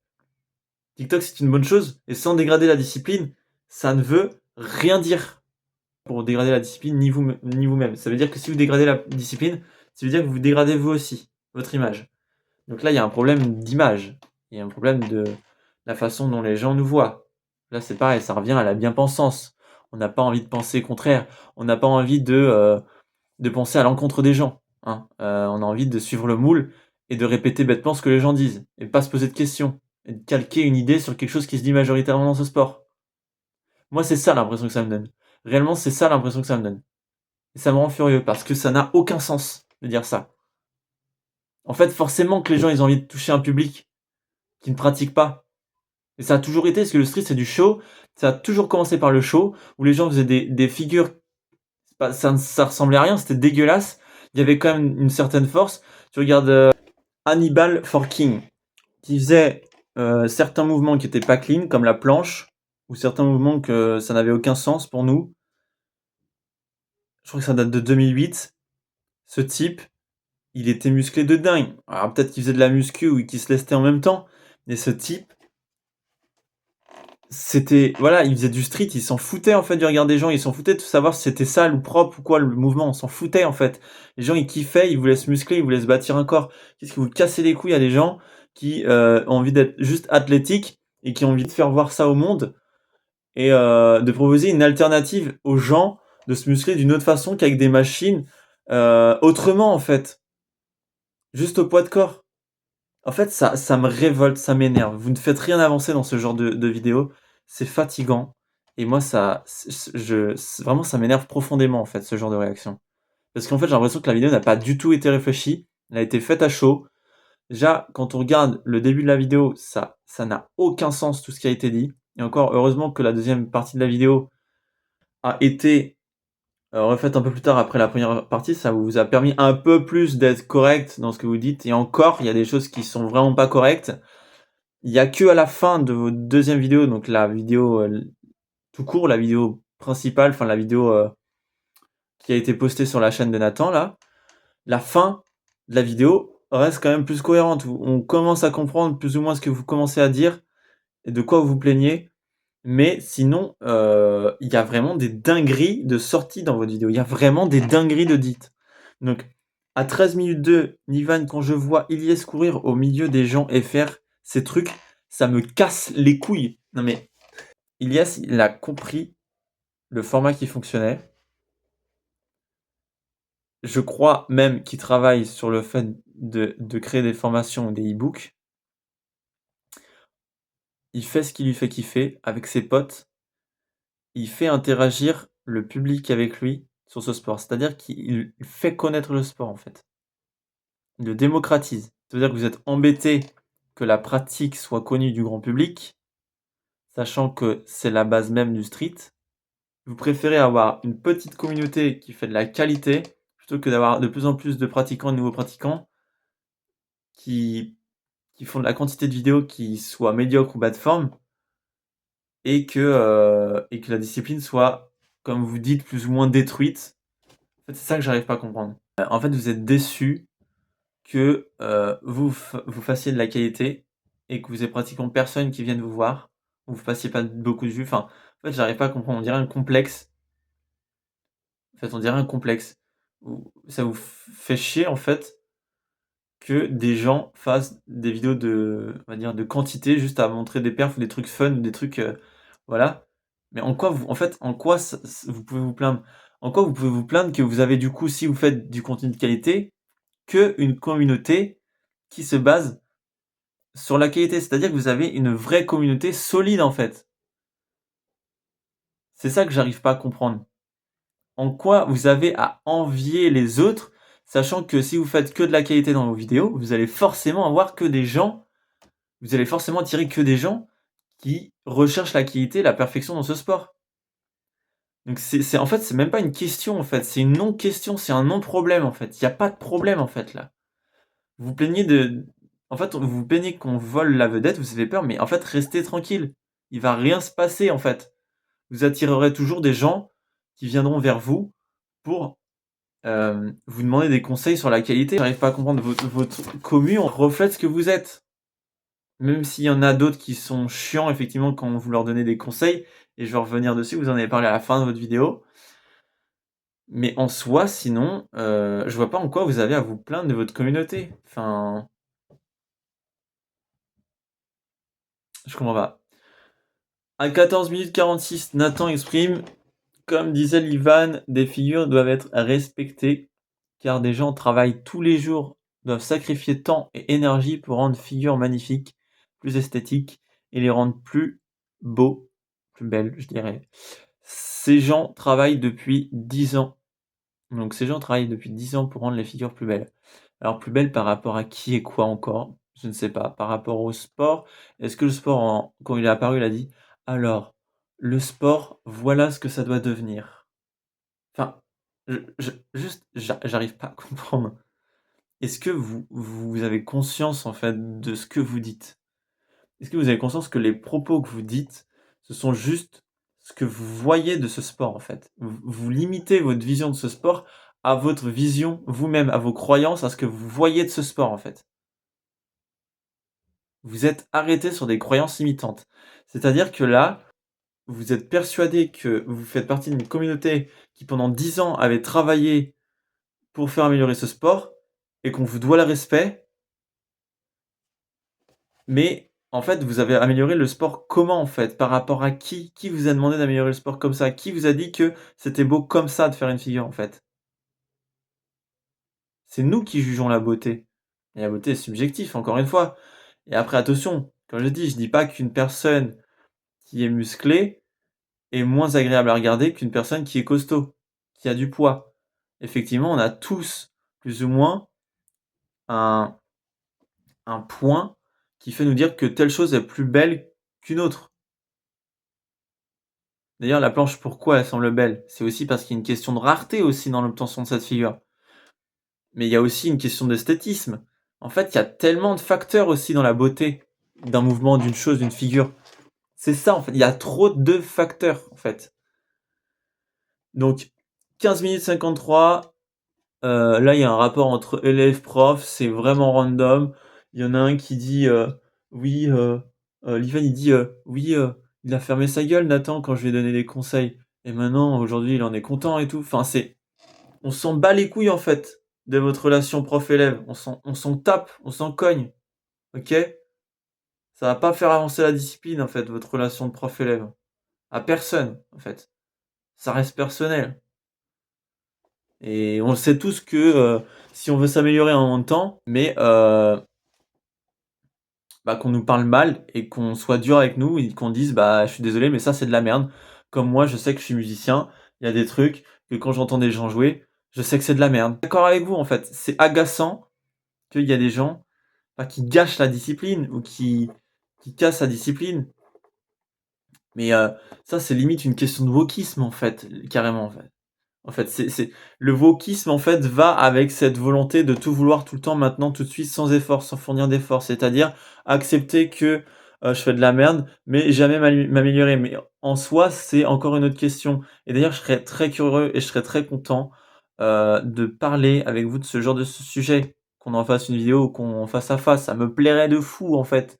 TikTok c'est une bonne chose et sans dégrader la discipline, ça ne veut rien dire. Pour dégrader la discipline ni vous-même. Ça veut dire que si vous dégradez la discipline, ça veut dire que vous dégradez vous aussi votre image. Donc là, il y a un problème d'image. Il y a un problème de la façon dont les gens nous voient. Là, c'est pareil, ça revient à la bien-pensance. On n'a pas envie de penser le contraire. On n'a pas envie de penser à l'encontre des gens. Hein. On a envie de suivre le moule et de répéter bêtement ce que les gens disent. Et pas se poser de questions. Et de calquer une idée sur quelque chose qui se dit majoritairement dans ce sport. Moi, c'est ça l'impression que ça me donne. Réellement, c'est ça l'impression que ça me donne. Et ça me rend furieux parce que ça n'a aucun sens de dire ça. En fait, forcément que les gens ils ont envie de toucher un public qui ne pratique pas. Et ça a toujours été, parce que le street c'est du show, ça a toujours commencé par le show, où les gens faisaient des figures, ça ressemblait à rien, c'était dégueulasse, il y avait quand même une certaine force. Tu regardes Hannibal for King, qui faisait certains mouvements qui étaient pas clean, comme la planche, ou certains mouvements que ça n'avait aucun sens pour nous. Je crois que ça date de 2008. Ce type, il était musclé de dingue. Alors peut-être qu'il faisait de la muscu ou qu'il se lestait en même temps, mais ce type, c'était voilà, il faisait du street, il s'en foutait en fait du regard des gens, il s'en foutait de savoir si c'était sale ou propre ou quoi le mouvement, on s'en foutait en fait. Les gens ils kiffaient, ils voulaient se muscler, ils voulaient se bâtir un corps. Qu'est-ce que vous cassez les couilles à des gens qui ont envie d'être juste athlétiques et qui ont envie de faire voir ça au monde et de proposer une alternative aux gens de se muscler d'une autre façon qu'avec des machines autrement en fait, juste au poids de corps. En fait, ça me révolte, ça m'énerve. Vous ne faites rien avancer dans ce genre de vidéo. C'est fatigant. Et moi, vraiment, ça m'énerve profondément, en fait, ce genre de réaction. Parce qu'en fait, j'ai l'impression que la vidéo n'a pas du tout été réfléchie. Elle a été faite à chaud. Déjà, quand on regarde le début de la vidéo, ça n'a aucun sens tout ce qui a été dit. Et encore, heureusement que la deuxième partie de la vidéo a été refaites un peu plus tard après la première partie, ça vous a permis un peu plus d'être correct dans ce que vous dites et encore, il y a des choses qui sont vraiment pas correctes. Il y a qu'à la fin de votre deuxième vidéo, donc la vidéo, tout court, la vidéo principale, enfin la vidéo, qui a été postée sur la chaîne de Nathan là, la fin de la vidéo reste quand même plus cohérente, où on commence à comprendre plus ou moins ce que vous commencez à dire et de quoi vous vous plaignez. Mais sinon, il y a vraiment des dingueries de sorties dans votre vidéo. Il y a vraiment des dingueries de dites. Donc, à 13 minutes 2, Nivan, quand je vois Ilyes courir au milieu des gens et faire ces trucs, ça me casse les couilles. Non mais, Ilyes, il a compris le format qui fonctionnait. Je crois même qu'il travaille sur le fait de créer des formations ou des e-books. Il fait ce qui lui fait kiffer avec ses potes. Il fait interagir le public avec lui sur ce sport. C'est-à-dire qu'il fait connaître le sport, en fait. Il le démocratise. C'est-à-dire que vous êtes embêté que la pratique soit connue du grand public, sachant que c'est la base même du street. Vous préférez avoir une petite communauté qui fait de la qualité plutôt que d'avoir de plus en plus de pratiquants et de nouveaux pratiquants qui, qui font de la quantité de vidéos qui soit médiocre ou bas de forme et que la discipline soit, comme vous dites, plus ou moins détruite. En fait, c'est ça que j'arrive pas à comprendre. En fait, vous êtes déçu que vous fassiez de la qualité et que vous ayez pratiquement personne qui vienne vous voir, vous fassiez pas beaucoup de vues. Enfin, en fait, j'arrive pas à comprendre. On dirait un complexe. En fait, on dirait un complexe. Ça vous fait chier, en fait, que des gens fassent des vidéos de, on va dire, de quantité juste à montrer des perfs ou des trucs fun, des trucs, voilà. Mais en quoi vous, en fait, en quoi vous pouvez vous plaindre? En quoi vous pouvez vous plaindre que vous avez du coup, si vous faites du contenu de qualité, que une communauté qui se base sur la qualité, c'est-à-dire que vous avez une vraie communauté solide en fait. C'est ça que j'arrive pas à comprendre. En quoi vous avez à envier les autres, sachant que si vous faites que de la qualité dans vos vidéos, vous allez forcément avoir que des gens, vous allez forcément attirer que des gens qui recherchent la qualité, la perfection dans ce sport. Donc en fait, c'est même pas une question en fait, c'est une non-question, c'est un non-problème en fait. Il n'y a pas de problème en fait là. Vous vous plaignez en fait, vous vous plaignez qu'on vole la vedette, vous avez peur, mais en fait, restez tranquille. Il va rien se passer en fait. Vous attirerez toujours des gens qui viendront vers vous pour vous demander des conseils sur la qualité. J'arrive pas à comprendre votre commu reflète ce que vous êtes. Même s'il y en a d'autres qui sont chiants effectivement quand vous leur donnez des conseils, et je vais revenir dessus, vous en avez parlé à la fin de votre vidéo. Mais en soi, sinon, je vois pas en quoi vous avez à vous plaindre de votre communauté. Enfin, je comprends pas. À 14 minutes 46, Nathan exprime: comme disait Livan, des figures doivent être respectées, car des gens travaillent tous les jours, doivent sacrifier temps et énergie pour rendre figures magnifiques, plus esthétiques, et les rendre plus beaux, plus belles, je dirais. Ces gens travaillent depuis 10 ans. Donc ces gens travaillent depuis 10 ans pour rendre les figures plus belles. Alors plus belles par rapport à qui et quoi encore? Je ne sais pas. Par rapport au sport, est-ce que le sport, quand il est apparu, il a dit: alors, le sport, voilà ce que ça doit devenir. Enfin, juste, j'arrive pas à comprendre. Est-ce que vous avez conscience en fait de ce que vous dites? Est-ce que vous avez conscience que les propos que vous dites, ce sont juste ce que vous voyez de ce sport en fait? Vous limitez votre vision de ce sport à votre vision vous-même, à vos croyances, à ce que vous voyez de ce sport en fait. Vous êtes arrêté sur des croyances limitantes. C'est-à-dire que là, vous êtes persuadé que vous faites partie d'une communauté qui pendant 10 ans avait travaillé pour faire améliorer ce sport et qu'on vous doit le respect, mais en fait, vous avez amélioré le sport comment en fait? Par rapport à qui? Qui vous a demandé d'améliorer le sport comme ça? Qui vous a dit que c'était beau comme ça de faire une figure en fait? C'est nous qui jugeons la beauté. Et la beauté est subjective, encore une fois. Et après, attention, comme je dis pas qu'une personne qui est musclée est moins agréable à regarder qu'une personne qui est costaud, qui a du poids. Effectivement, on a tous plus ou moins un, un point qui fait nous dire que telle chose est plus belle qu'une autre. D'ailleurs, la planche, pourquoi elle semble belle? C'est aussi parce qu'il y a une question de rareté aussi dans l'obtention de cette figure. Mais il y a aussi une question d'esthétisme. En fait, il y a tellement de facteurs aussi dans la beauté d'un mouvement, d'une chose, d'une figure. C'est ça, en fait. Il y a trop de facteurs, en fait. Donc, 15 minutes 53. Là, il y a un rapport entre élève-prof, c'est vraiment random. Il y en a un qui dit oui, Livan, il dit oui, il a fermé sa gueule, Nathan, quand je lui ai donné des conseils. Et maintenant, aujourd'hui, il en est content et tout. Enfin, on s'en bat les couilles, en fait, de votre relation prof-élève. On s'en tape, on s'en cogne. Ok? Ça va pas faire avancer la discipline, en fait, votre relation de prof-élève. À personne, en fait. Ça reste personnel. Et on sait tous que si on veut s'améliorer en temps, mais qu'on nous parle mal et qu'on soit dur avec nous et qu'on dise bah je suis désolé mais ça c'est de la merde. Comme moi je sais que je suis musicien, il y a des trucs que quand j'entends des gens jouer, je sais que c'est de la merde. D'accord avec vous en fait, c'est agaçant qu'il y a des gens qui gâchent la discipline ou qui cassent la discipline. Mais ça c'est limite une question de wokisme en fait, carrément en fait. En fait, c'est le wokisme en fait va avec cette volonté de tout vouloir tout le temps, maintenant, tout de suite, sans effort, sans fournir d'efforts. C'est-à-dire accepter que je fais de la merde, mais jamais m'améliorer. Mais en soi, c'est encore une autre question. Et d'ailleurs, je serais très curieux et je serais très content de parler avec vous de ce genre de sujet, qu'on en fasse une vidéo ou qu'on fasse à face. Ça me plairait de fou en fait.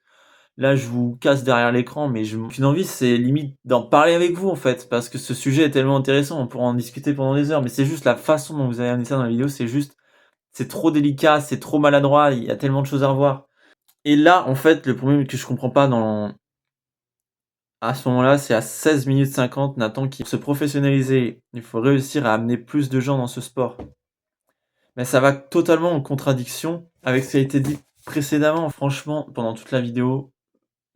Là, je vous casse derrière l'écran, mais une envie, c'est limite d'en parler avec vous, en fait, parce que ce sujet est tellement intéressant, on pourra en discuter pendant des heures, mais c'est juste la façon dont vous avez amené ça dans la vidéo, c'est trop délicat, c'est trop maladroit, il y a tellement de choses à revoir. Et là, en fait, le problème que je comprends pas à ce moment-là, c'est à 16 minutes 50, Nathan, qui se professionnaliser, il faut réussir à amener plus de gens dans ce sport. Mais ça va totalement en contradiction avec ce qui a été dit précédemment. Franchement, pendant toute la vidéo,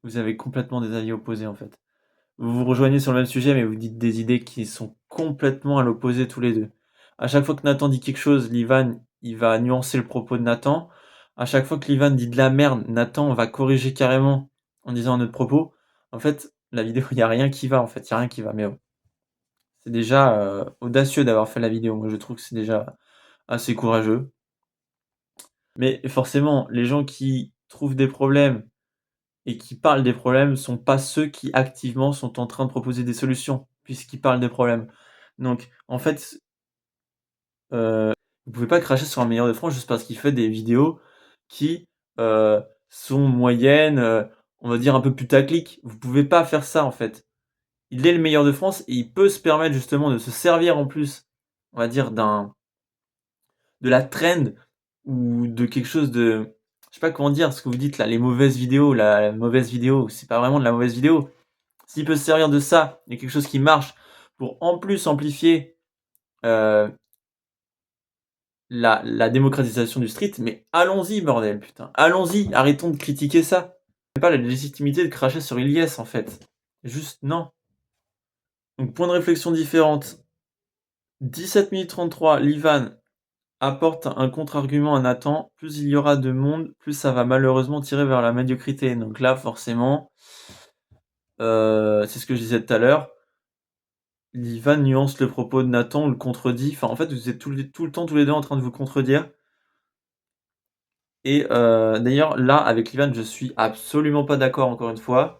vous avez complètement des avis opposés, en fait. Vous vous rejoignez sur le même sujet, mais vous dites des idées qui sont complètement à l'opposé tous les deux. À chaque fois que Nathan dit quelque chose, Livan, il va nuancer le propos de Nathan. À chaque fois que Livan dit de la merde, Nathan va corriger carrément en disant un autre propos. En fait, la vidéo, il n'y a rien qui va, en fait, il n'y a rien qui va. Mais bon, c'est déjà audacieux d'avoir fait la vidéo. Moi, je trouve que c'est déjà assez courageux. Mais forcément, les gens qui trouvent des problèmes et qui parlent des problèmes sont pas ceux qui activement sont en train de proposer des solutions, puisqu'ils parlent des problèmes. Donc, en fait, vous pouvez pas cracher sur un meilleur de France juste parce qu'il fait des vidéos qui sont moyennes, on va dire un peu putaclic. Vous pouvez pas faire ça en fait. Il est le meilleur de France et il peut se permettre justement de se servir en plus, on va dire de la trend ou de quelque chose de, je sais pas comment dire, ce que vous dites là, les mauvaises vidéos, la mauvaise vidéo, c'est pas vraiment de la mauvaise vidéo. S'il peut se servir de ça, il y a quelque chose qui marche pour en plus amplifier euh, la démocratisation du street, mais allons-y, bordel, putain. Allons-y, arrêtons de critiquer ça. C'est pas la légitimité de cracher sur Ilyes, en fait. Juste, non. Donc, point de réflexion différente. 17 minutes 33, Livan apporte un contre-argument à Nathan. Plus il y aura de monde, plus ça va malheureusement tirer vers la médiocrité. Donc là, forcément, c'est ce que je disais tout à l'heure. Livan nuance le propos de Nathan, ou le contredit. Enfin, en fait, vous êtes tout le temps tous les deux en train de vous contredire. Et d'ailleurs, là, avec Livan, je suis absolument pas d'accord, encore une fois.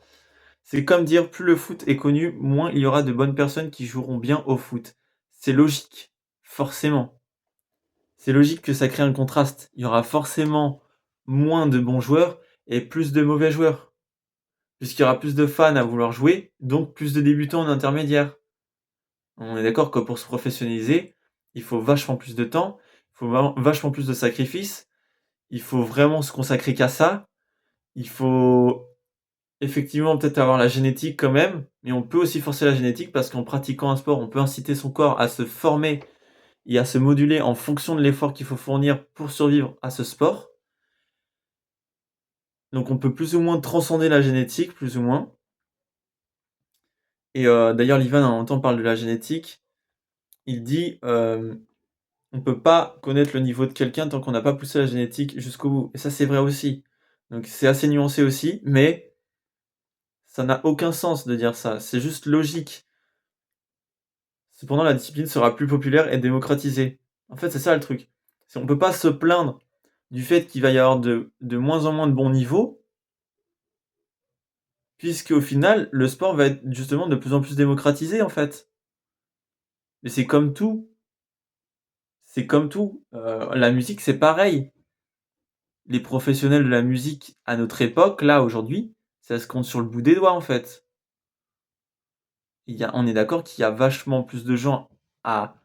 C'est comme dire, plus le foot est connu, moins il y aura de bonnes personnes qui joueront bien au foot. C'est logique, forcément. C'est logique que ça crée un contraste. Il y aura forcément moins de bons joueurs et plus de mauvais joueurs. Puisqu'il y aura plus de fans à vouloir jouer, donc plus de débutants en intermédiaire. On est d'accord que pour se professionnaliser, il faut vachement plus de temps, il faut vachement plus de sacrifices, il faut vraiment se consacrer qu'à ça. Il faut effectivement peut-être avoir la génétique quand même, mais on peut aussi forcer la génétique parce qu'en pratiquant un sport, on peut inciter son corps à se former et à se moduler en fonction de l'effort qu'il faut fournir pour survivre à ce sport. Donc on peut plus ou moins transcender la génétique, plus ou moins. Et d'ailleurs, Livan, en même temps, parle de la génétique. Il dit on peut pas connaître le niveau de quelqu'un tant qu'on n'a pas poussé la génétique jusqu'au bout. Et ça, c'est vrai aussi. Donc c'est assez nuancé aussi, mais ça n'a aucun sens de dire ça. C'est juste logique. Cependant, la discipline sera plus populaire et démocratisée. En fait, c'est ça le truc. On peut pas se plaindre du fait qu'il va y avoir de moins en moins de bons niveaux, puisque au final, le sport va être justement de plus en plus démocratisé, en fait. Mais c'est comme tout. C'est comme tout. La musique, c'est pareil. Les professionnels de la musique à notre époque, là, aujourd'hui, ça se compte sur le bout des doigts, en fait. On est d'accord qu'il y a vachement plus de gens à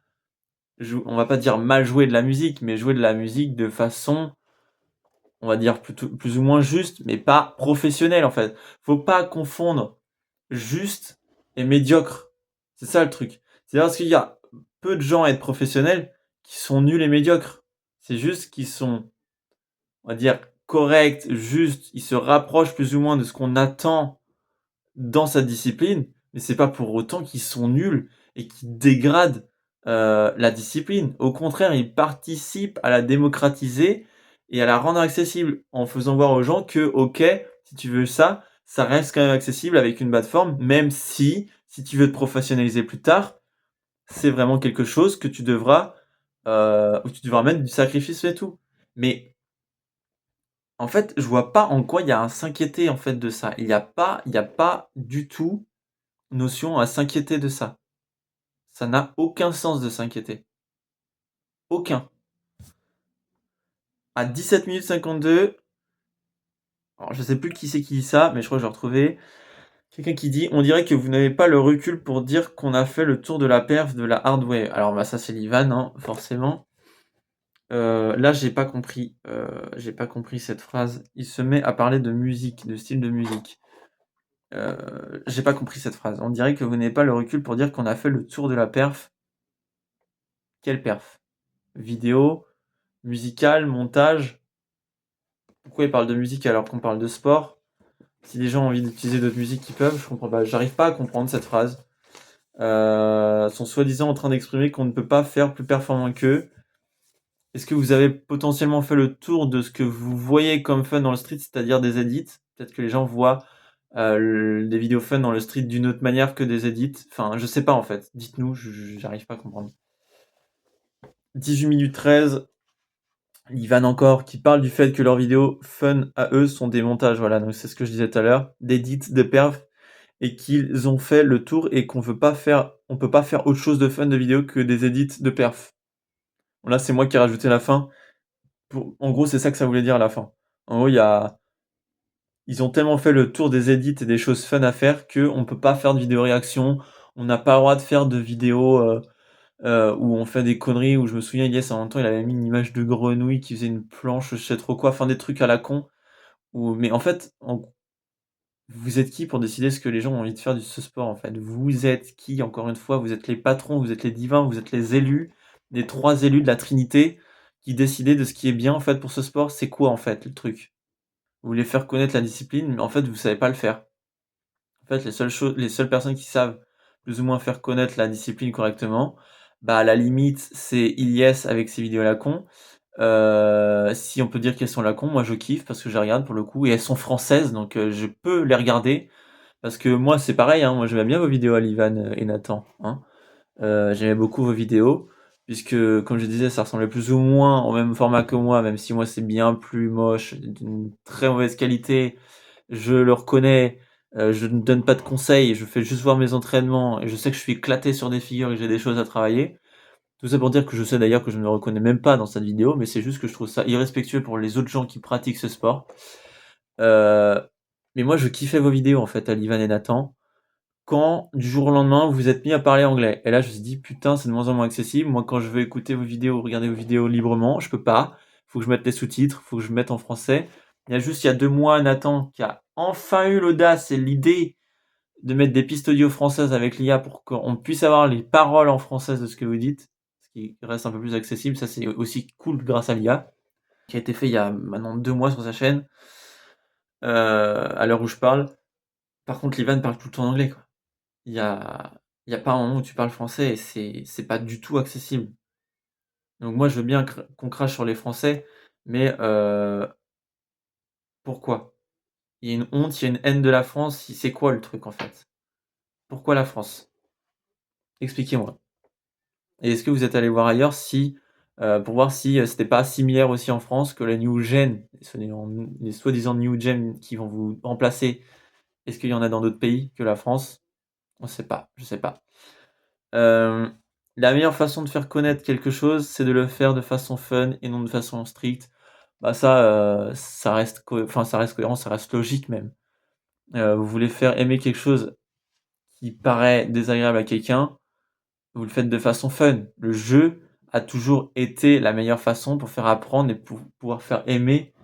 on va pas dire mal jouer de la musique, mais jouer de la musique de façon, on va dire plus ou moins juste, mais pas professionnelle, en fait. Faut pas confondre juste et médiocre. C'est ça le truc. C'est parce qu'il y a peu de gens à être professionnels qui sont nuls et médiocres. C'est juste qu'ils sont, on va dire, corrects, justes, ils se rapprochent plus ou moins de ce qu'on attend dans sa discipline, mais c'est pas pour autant qu'ils sont nuls et qu'ils dégradent la discipline. Au contraire, ils participent à la démocratiser et à la rendre accessible en faisant voir aux gens que, ok, si tu veux ça, ça reste quand même accessible avec une plateforme, même si tu veux te professionnaliser plus tard, c'est vraiment quelque chose que tu devras, où tu devras mettre du sacrifice et tout. Mais en fait, je vois pas en quoi il y a à s'inquiéter en fait de ça. Il y a pas du tout notion à s'inquiéter de ça. Ça n'a aucun sens de s'inquiéter. Aucun. À 17 minutes 52, alors je sais plus qui c'est qui dit ça, mais je crois que j'ai retrouvé quelqu'un qui dit: on dirait que vous n'avez pas le recul pour dire qu'on a fait le tour de la perf de la hardware. Alors bah ça c'est l'Ivan, hein, forcément. Là j'ai pas compris cette phrase. Il se met à parler de musique, de style de musique. J'ai pas compris cette phrase. On dirait que vous n'avez pas le recul pour dire qu'on a fait le tour de la perf. Quelle perf? Vidéo, musical, montage. Pourquoi il parle de musique alors qu'on parle de sport? Si les gens ont envie d'utiliser d'autres musiques, ils peuvent. Je comprends pas. J'arrive pas à comprendre cette phrase. Sont soi-disant en train d'exprimer qu'on ne peut pas faire plus performant qu'eux. Est-ce que vous avez potentiellement fait le tour de ce que vous voyez comme fun dans le street, c'est-à-dire des edits? Peut-être que les gens voient des vidéos fun dans le street d'une autre manière que des edits. Enfin, je sais pas en fait. Dites-nous, j'arrive pas à comprendre. 18 minutes 13. Ivan encore, qui parle du fait que leurs vidéos fun à eux sont des montages, voilà, donc c'est ce que je disais tout à l'heure, d'édits, de perf, et qu'ils ont fait le tour et qu'on peut pas faire autre chose de fun de vidéo que des edits de perf. Bon, là, c'est moi qui ai rajouté la fin. En gros, c'est ça que ça voulait dire à la fin. En gros, ils ont tellement fait le tour des edits et des choses fun à faire qu'on peut pas faire de vidéo réaction, on n'a pas le droit de faire de vidéos où on fait des conneries, où je me souviens, Yes, en même temps, il avait mis une image de grenouille qui faisait une planche, je sais trop quoi, enfin des trucs à la con. Mais en fait, vous êtes qui pour décider ce que les gens ont envie de faire de ce sport, en fait? Vous êtes qui, encore une fois? Vous êtes les patrons, vous êtes les divins, vous êtes les élus, les 3 élus de la Trinité qui décidaient de ce qui est bien, en fait, pour ce sport. C'est quoi, en fait, le truc? Vous voulez faire connaître la discipline, mais en fait, vous savez pas le faire. En fait, les seules personnes qui savent plus ou moins faire connaître la discipline correctement, bah, à la limite, c'est Ilyes avec ses vidéos à la con. Si on peut dire qu'elles sont à la con, moi je kiffe parce que je les regarde pour le coup et elles sont françaises donc je peux les regarder parce que moi c'est pareil, hein, moi j'aimais bien vos vidéos à Livan et Nathan, hein. J'aimais beaucoup vos vidéos puisque comme je disais ça ressemblait plus ou moins au même format que moi, même si moi c'est bien plus moche, d'une très mauvaise qualité, je le reconnais, je ne donne pas de conseils, je fais juste voir mes entraînements et je sais que je suis éclaté sur des figures et que j'ai des choses à travailler. Tout ça pour dire que je sais d'ailleurs que je ne me reconnais même pas dans cette vidéo, mais c'est juste que je trouve ça irrespectueux pour les autres gens qui pratiquent ce sport. Euh, mais moi, je kiffais vos vidéos en fait, à Livan et Nathan. Quand du jour au lendemain, vous vous êtes mis à parler anglais. Et là, je me suis dit, putain, c'est de moins en moins accessible. Moi, quand je veux écouter vos vidéos, regarder vos vidéos librement, je peux pas. Faut que je mette les sous-titres, faut que je mette en français. Il y a 2 mois, Nathan, qui a enfin eu l'audace et l'idée de mettre des pistes audio françaises avec l'IA pour qu'on puisse avoir les paroles en français de ce que vous dites, ce qui reste un peu plus accessible. Ça, c'est aussi cool grâce à l'IA, qui a été fait il y a maintenant 2 mois sur sa chaîne, à l'heure où je parle. Par contre, l'Ivan parle tout le temps anglais, quoi. Il y a pas un moment où tu parles français et c'est pas du tout accessible. Donc moi, je veux bien qu'on crache sur les Français, mais pourquoi? Il y a une honte, il y a une haine de la France. C'est quoi le truc en fait? Pourquoi la France? Expliquez-moi. Et est-ce que vous êtes allé voir ailleurs si, pour voir si, c'était pas similaire aussi en France, que la new gen, les soi-disant new gen qui vont vous remplacer, est-ce qu'il y en a dans d'autres pays que la France? On sait pas, je sais pas. Hem, la meilleure façon de faire connaître quelque chose, c'est de le faire de façon fun et non de façon stricte. Bah ça, ça reste cohérent, ça reste logique même. Vous voulez faire aimer quelque chose qui paraît désagréable à quelqu'un, vous le faites de façon fun. Le jeu a toujours été la meilleure façon pour faire apprendre et pour pouvoir faire aimer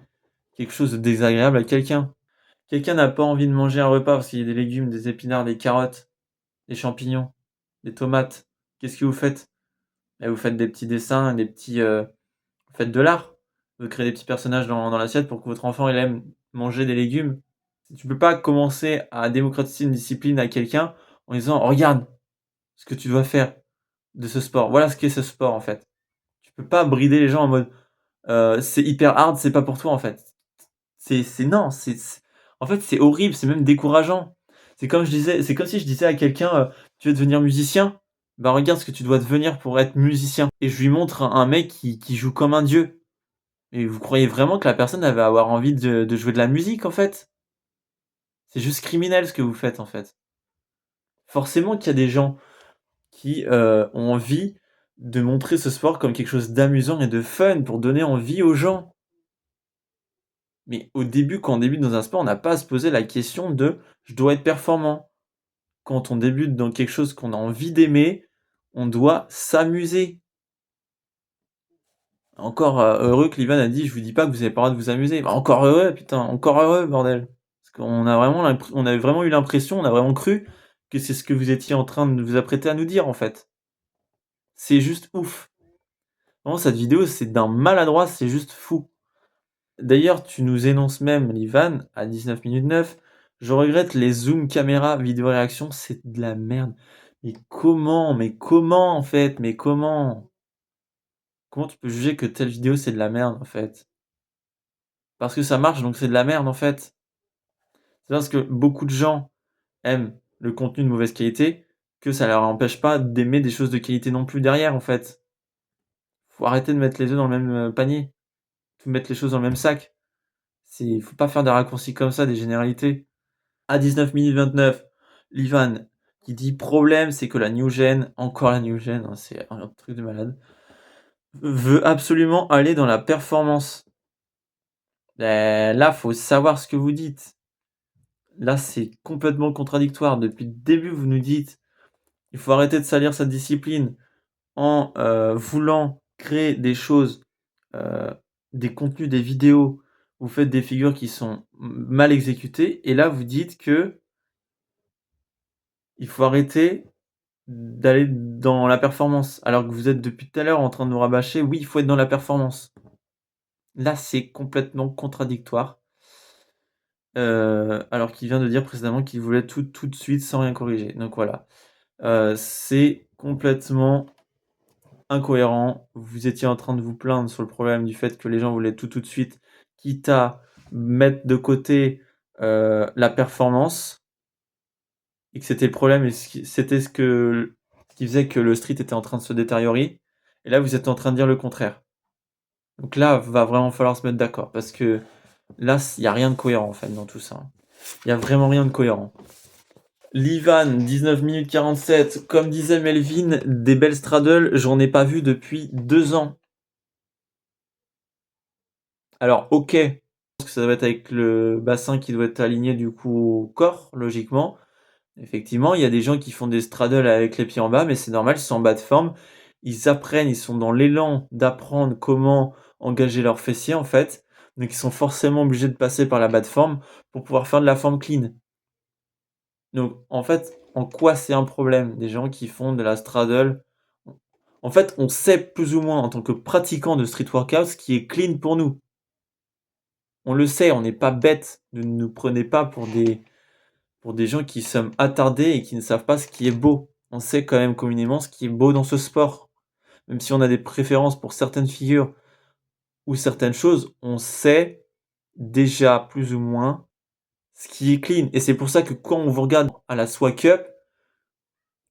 quelque chose de désagréable à quelqu'un. Quelqu'un n'a pas envie de manger un repas parce qu'il y a des légumes, des épinards, des carottes, des champignons, des tomates. Qu'est-ce que vous faites? Bah, vous faites des petits dessins, vous faites de l'art. Vous créez des petits personnages dans l'assiette pour que votre enfant il aime manger des légumes. Tu peux pas commencer à démocratiser une discipline à quelqu'un en disant: «Regarde ce que tu dois faire de ce sport. Voilà ce qu'est ce sport, en fait». Tu peux pas brider les gens en mode, «C'est hyper hard, c'est pas pour toi, en fait». C'est non, c'est en fait, c'est horrible, c'est même décourageant. C'est comme si je disais à quelqu'un, «Tu veux devenir musicien? Bah, regarde ce que tu dois devenir pour être musicien» et je lui montre un mec qui joue comme un dieu. Et vous croyez vraiment que la personne, elle va avoir envie de jouer de la musique, en fait? C'est juste criminel ce que vous faites, en fait. Forcément qu'il y a des gens qui, ont envie de montrer ce sport comme quelque chose d'amusant et de fun pour donner envie aux gens. Mais au début, quand on débute dans un sport, on n'a pas à se poser la question de: «Je dois être performant». Quand on débute dans quelque chose qu'on a envie d'aimer, on doit s'amuser. Encore, heureux que l'Ivan a dit: «Je vous dis pas que vous avez pas le droit de vous amuser». Bah, encore heureux, putain, encore heureux, bordel. Parce on a vraiment eu l'impression, on a vraiment cru que c'est ce que vous étiez en train de vous apprêter à nous dire, en fait. C'est juste ouf. Vraiment cette vidéo, c'est d'un maladroit, c'est juste fou. D'ailleurs, tu nous énonces même, l'Ivan, à 19 minutes 9: «Je regrette les zooms caméra vidéo réaction, c'est de la merde». Mais comment? Mais comment, en fait? Mais comment? Comment tu peux juger que telle vidéo, c'est de la merde, en fait? Parce que ça marche, donc c'est de la merde, en fait. C'est parce que beaucoup de gens aiment le contenu de mauvaise qualité que ça leur empêche pas d'aimer des choses de qualité non plus derrière, en fait. Faut arrêter de mettre les œufs dans le même, panier, faut mettre les choses dans le même sac. Faut pas faire des raccourcis comme ça, des généralités. À 19 minutes 29, l'Ivan qui dit: «Problème, c'est que la new gen», encore la new gen, hein, c'est un truc de malade, veut absolument aller dans la performance. Là, faut savoir ce que vous dites. Là, c'est complètement contradictoire. Depuis le début, vous nous dites: «Il faut arrêter de salir cette discipline en, voulant créer des choses, heu, des contenus, des vidéos, vous faites des figures qui sont mal exécutées» et là, vous dites que il faut arrêter d'aller dans la performance, alors que vous êtes depuis tout à l'heure en train de nous rabâcher: «Oui, il faut être dans la performance». Là, c'est complètement contradictoire, alors qu'il vient de dire précédemment qu'il voulait tout, tout de suite sans rien corriger. Donc voilà, c'est complètement incohérent. Vous étiez en train de vous plaindre sur le problème du fait que les gens voulaient tout, tout de suite, quitte à mettre de côté, la performance et que c'était le problème et c'était ce qui faisait que le street était en train de se détériorer et là, vous êtes en train de dire le contraire. Donc là, va vraiment falloir se mettre d'accord parce que là, il y a rien de cohérent, en fait, dans tout ça, hein. Il y a vraiment rien de cohérent. Livan, 19 minutes 47, comme disait Melvin, des belles straddles, j'en ai pas vu depuis 2 ans. Alors OK, je pense que ça doit être avec le bassin qui doit être aligné du coup au corps, logiquement. Effectivement, il y a des gens qui font des straddles avec les pieds en bas, mais c'est normal, ils sont en bas de forme. Ils apprennent, ils sont dans l'élan d'apprendre comment engager leurs fessiers, en fait. Donc ils sont forcément obligés de passer par la bas de forme pour pouvoir faire de la forme clean. Donc en fait, en quoi c'est un problème des gens qui font de la straddle? En fait, on sait plus ou moins en tant que pratiquant de street workout ce qui est clean pour nous. On le sait, on n'est pas bêtes. Ne nous prenez pas pour des gens qui sommes attardés et qui ne savent pas ce qui est beau. On sait quand même communément ce qui est beau dans ce sport. Même si on a des préférences pour certaines figures ou certaines choses, on sait déjà plus ou moins ce qui est clean. Et c'est pour ça que quand on vous regarde à la Swag Cup,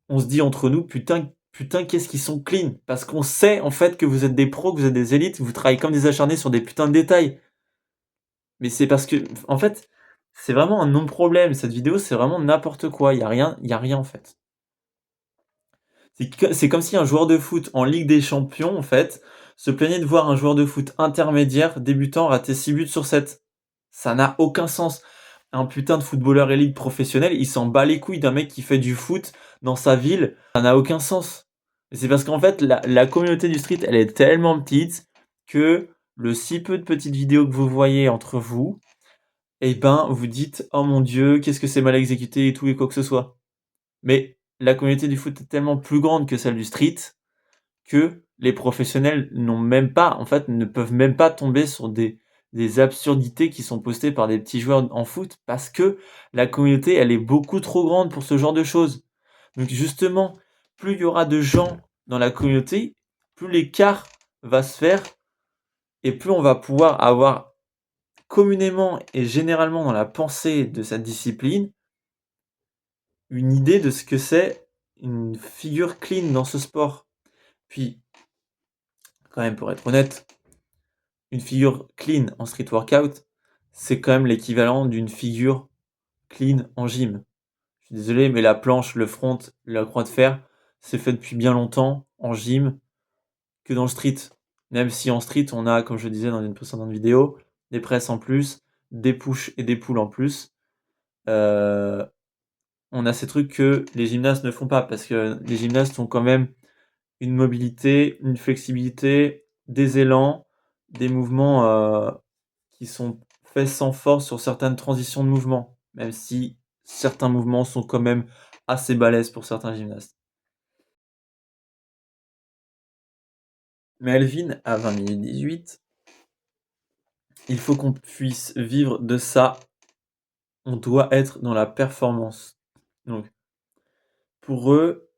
on se dit entre nous: putain, qu'est-ce qu'ils sont clean. Parce qu'on sait, en fait, que vous êtes des pros, que vous êtes des élites, vous travaillez comme des acharnés sur des putains de détails. Mais c'est parce que, en fait, c'est vraiment un non-problème. Cette vidéo, c'est vraiment n'importe quoi. Il y a rien, en fait. C'est comme si un joueur de foot en Ligue des Champions, en fait, se plaignait de voir un joueur de foot intermédiaire, débutant, rater 6 buts sur 7. Ça n'a aucun sens. Un putain de footballeur élite professionnel, il s'en bat les couilles d'un mec qui fait du foot dans sa ville. Ça n'a aucun sens. Et c'est parce qu'en fait, la communauté du street, elle est tellement petite que le si peu de petites vidéos que vous voyez entre vous, eh ben, vous dites, oh mon dieu, qu'est-ce que c'est mal exécuté et tout et quoi que ce soit. Mais la communauté du foot est tellement plus grande que celle du street que les professionnels n'ont même pas, en fait, ne peuvent même pas tomber sur des absurdités qui sont postées par des petits joueurs en foot parce que la communauté, elle est beaucoup trop grande pour ce genre de choses. Donc justement, plus il y aura de gens dans la communauté, plus l'écart va se faire et plus on va pouvoir avoir communément et généralement dans la pensée de cette discipline une idée de ce que c'est une figure clean dans ce sport. Puis, quand même, pour être honnête, une figure clean en street workout, c'est quand même l'équivalent d'une figure clean en gym. Je suis désolé, mais la planche, le front, la croix de fer, c'est fait depuis bien longtemps en gym que dans le street. Même si en street, on a, comme je disais dans une précédente vidéo, des presses en plus, des push et des pulls en plus. On a ces trucs que les gymnastes ne font pas parce que les gymnastes ont quand même une mobilité, une flexibilité, des élans, des mouvements qui sont faits sans force sur certaines transitions de mouvements, même si certains mouvements sont quand même assez balèzes pour certains gymnastes. Melvin à 20 minutes 18, il faut qu'on puisse vivre de ça, on doit être dans la performance. Donc, pour eux,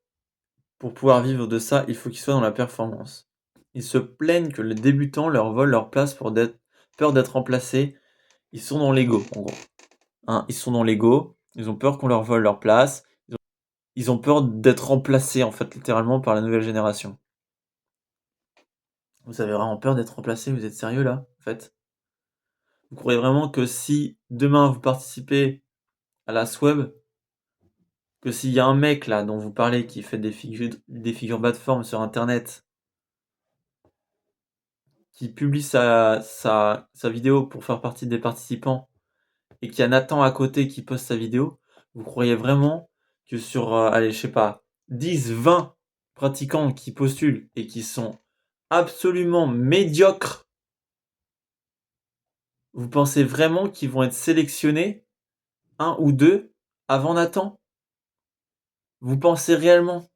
pour pouvoir vivre de ça, il faut qu'ils soient dans la performance. Ils se plaignent que les débutants leur volent leur place pour peur d'être remplacés. Ils sont dans l'ego, en gros. Hein, ils sont dans l'ego, ils ont peur qu'on leur vole leur place, ils ont peur d'être remplacés, en fait, littéralement, par la nouvelle génération. Vous avez vraiment peur d'être remplacé, vous êtes sérieux là, en fait? Vous croyez vraiment que si demain vous participez à la SWEB, que s'il y a un mec là dont vous parlez qui fait des figures bas de forme sur internet, qui publie sa vidéo pour faire partie des participants, et qu'il y a Nathan à côté qui poste sa vidéo, vous croyez vraiment que sur, allez, je sais pas, 10, 20 pratiquants qui postulent et qui sont absolument médiocres, vous pensez vraiment qu'ils vont être sélectionnés, un ou deux, avant Nathan? Vous pensez réellement?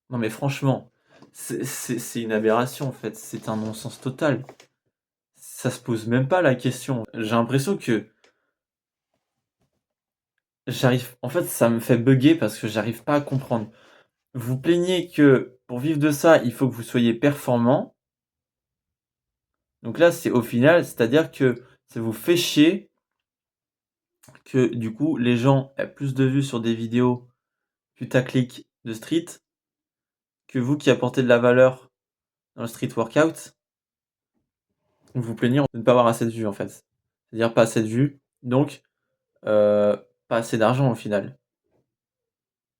Non mais franchement, c'est une aberration en fait, c'est un non-sens total. Ça se pose même pas la question. J'ai l'impression que en fait, ça me fait bugger parce que j'arrive pas à comprendre. Vous plaignez que pour vivre de ça, il faut que vous soyez performant. Donc là, c'est au final, c'est-à-dire que ça vous fait chier que du coup, les gens aient plus de vues sur des vidéos putaclic de street que vous qui apportez de la valeur dans le street workout. Vous vous plaignez de ne pas avoir assez de vues en fait. C'est-à-dire pas assez de vues, donc pas assez d'argent au final.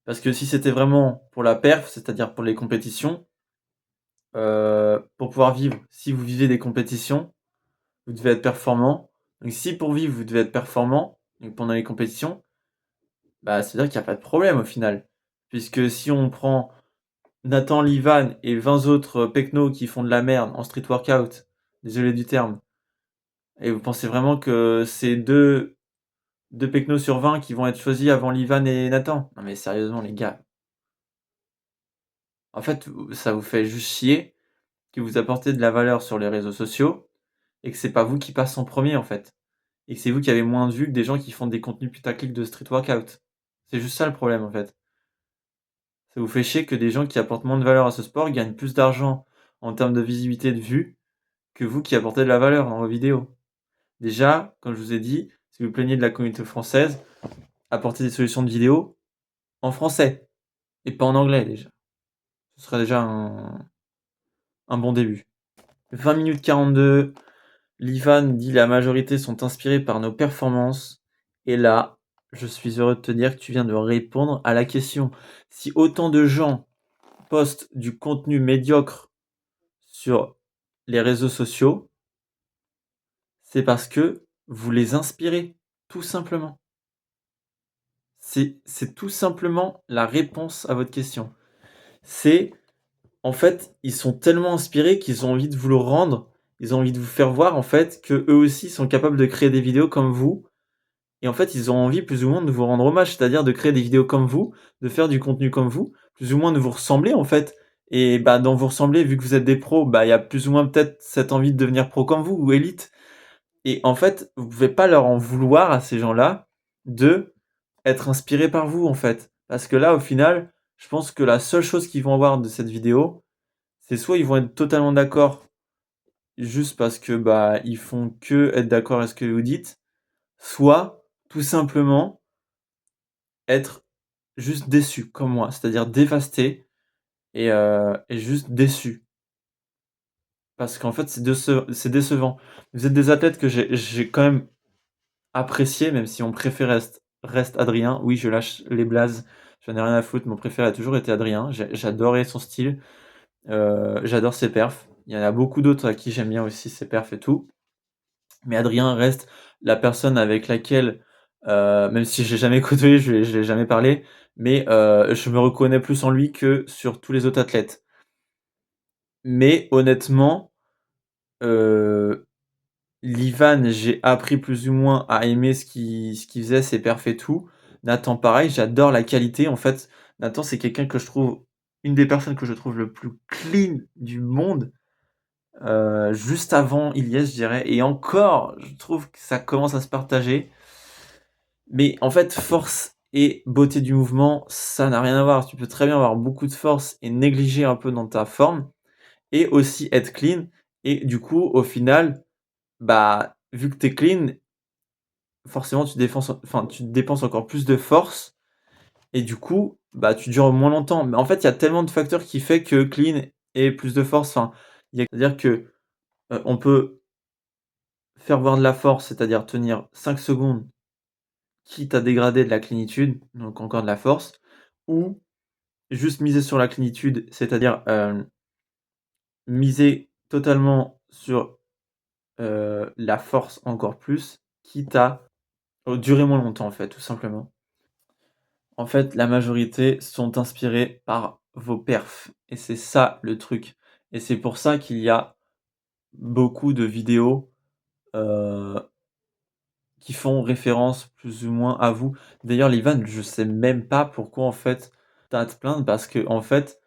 Parce que si c'était vraiment pour la perf, c'est-à-dire pour les compétitions, pour pouvoir vivre, si vous vivez des compétitions, vous devez être performant. Donc si pour vivre, vous devez être performant, donc pendant les compétitions, bah c'est-à-dire qu'il n'y a pas de problème au final. Puisque si on prend Nathan Livan et 20 autres pecnos qui font de la merde en street workout, désolé du terme, et vous pensez vraiment que c'est deux pecnos sur 20 qui vont être choisis avant Livan et Nathan? Non mais sérieusement les gars. En fait, ça vous fait juste chier que vous apportez de la valeur sur les réseaux sociaux et que c'est pas vous qui passe en premier en fait. Et que c'est vous qui avez moins de vues que des gens qui font des contenus putaclic de street workout. C'est juste ça le problème en fait. Ça vous fait chier que des gens qui apportent moins de valeur à ce sport gagnent plus d'argent en termes de visibilité et de vues que vous qui apportez de la valeur dans vos vidéos. Déjà, comme je vous ai dit, si vous plaignez de la communauté française, apportez des solutions de vidéos en français et pas en anglais déjà. Ce serait déjà un bon début. 20 minutes 42, Livan dit la majorité sont inspirés par nos performances. Et là, je suis heureux de te dire que tu viens de répondre à la question. Si autant de gens postent du contenu médiocre sur les réseaux sociaux, c'est parce que vous les inspirez, tout simplement. C'est tout simplement la réponse à votre question. C'est, en fait, ils sont tellement inspirés qu'ils ont envie de vous le rendre. Ils ont envie de vous faire voir, en fait, que eux aussi sont capables de créer des vidéos comme vous. Et en fait, ils ont envie plus ou moins de vous rendre hommage, c'est-à-dire de créer des vidéos comme vous, de faire du contenu comme vous, plus ou moins de vous ressembler, en fait. Et bah, dans vous ressembler, vu que vous êtes des pros, bah, il y a plus ou moins peut-être cette envie de devenir pro comme vous ou élite. Et en fait, vous pouvez pas leur en vouloir à ces gens-là de être inspirés par vous, en fait. Parce que là, au final, je pense que la seule chose qu'ils vont avoir de cette vidéo, c'est soit ils vont être totalement d'accord juste parce que bah ils font que être d'accord avec ce que vous dites, soit tout simplement être juste déçus comme moi, c'est-à-dire dévastés et juste déçus. Parce qu'en fait, c'est décevant. Vous êtes des athlètes que j'ai quand même apprécié, même si mon préféré reste Adrien. Oui, je lâche les blazes, j'en ai rien à foutre. Mon préféré a toujours été Adrien. J'adorais son style, j'adore ses perfs. Il y en a beaucoup d'autres à qui j'aime bien aussi ses perfs et tout. Mais Adrien reste la personne avec laquelle, même si je l'ai jamais côtoyé, je l'ai jamais parlé, mais je me reconnais plus en lui que sur tous les autres athlètes. Mais honnêtement, heu, Livan, j'ai appris plus ou moins à aimer ce qu'il faisait, ses perfs et tout. Nathan pareil, j'adore la qualité en fait. Nathan, c'est quelqu'un que je trouve une des personnes que je trouve le plus clean du monde, juste avant Ilyes, je dirais, et encore, je trouve que ça commence à se partager. Mais en fait, force et beauté du mouvement, ça n'a rien à voir. Tu peux très bien avoir beaucoup de force et négliger un peu dans ta forme et aussi être clean et du coup, au final, bah, vu que tu es clean, forcément tu dépenses encore plus de force et du coup, bah, tu dures moins longtemps. Mais en fait, il y a tellement de facteurs qui fait que clean et plus de force, enfin, c'est-à-dire que, on peut faire voir de la force, c'est-à-dire tenir 5 secondes, quitte à dégrader de la clénitude, donc encore de la force, ou juste miser sur la clénitude, c'est-à-dire, miser totalement sur, la force encore plus, quitte à, durer moins longtemps en fait, tout simplement. En fait, la majorité sont inspirés par vos perfs et c'est ça le truc et c'est pour ça qu'il y a beaucoup de vidéos, heu, qui font référence plus ou moins à vous. D'ailleurs, Livan, je sais même pas pourquoi en fait tu as à te plaindre parce qu'en fait,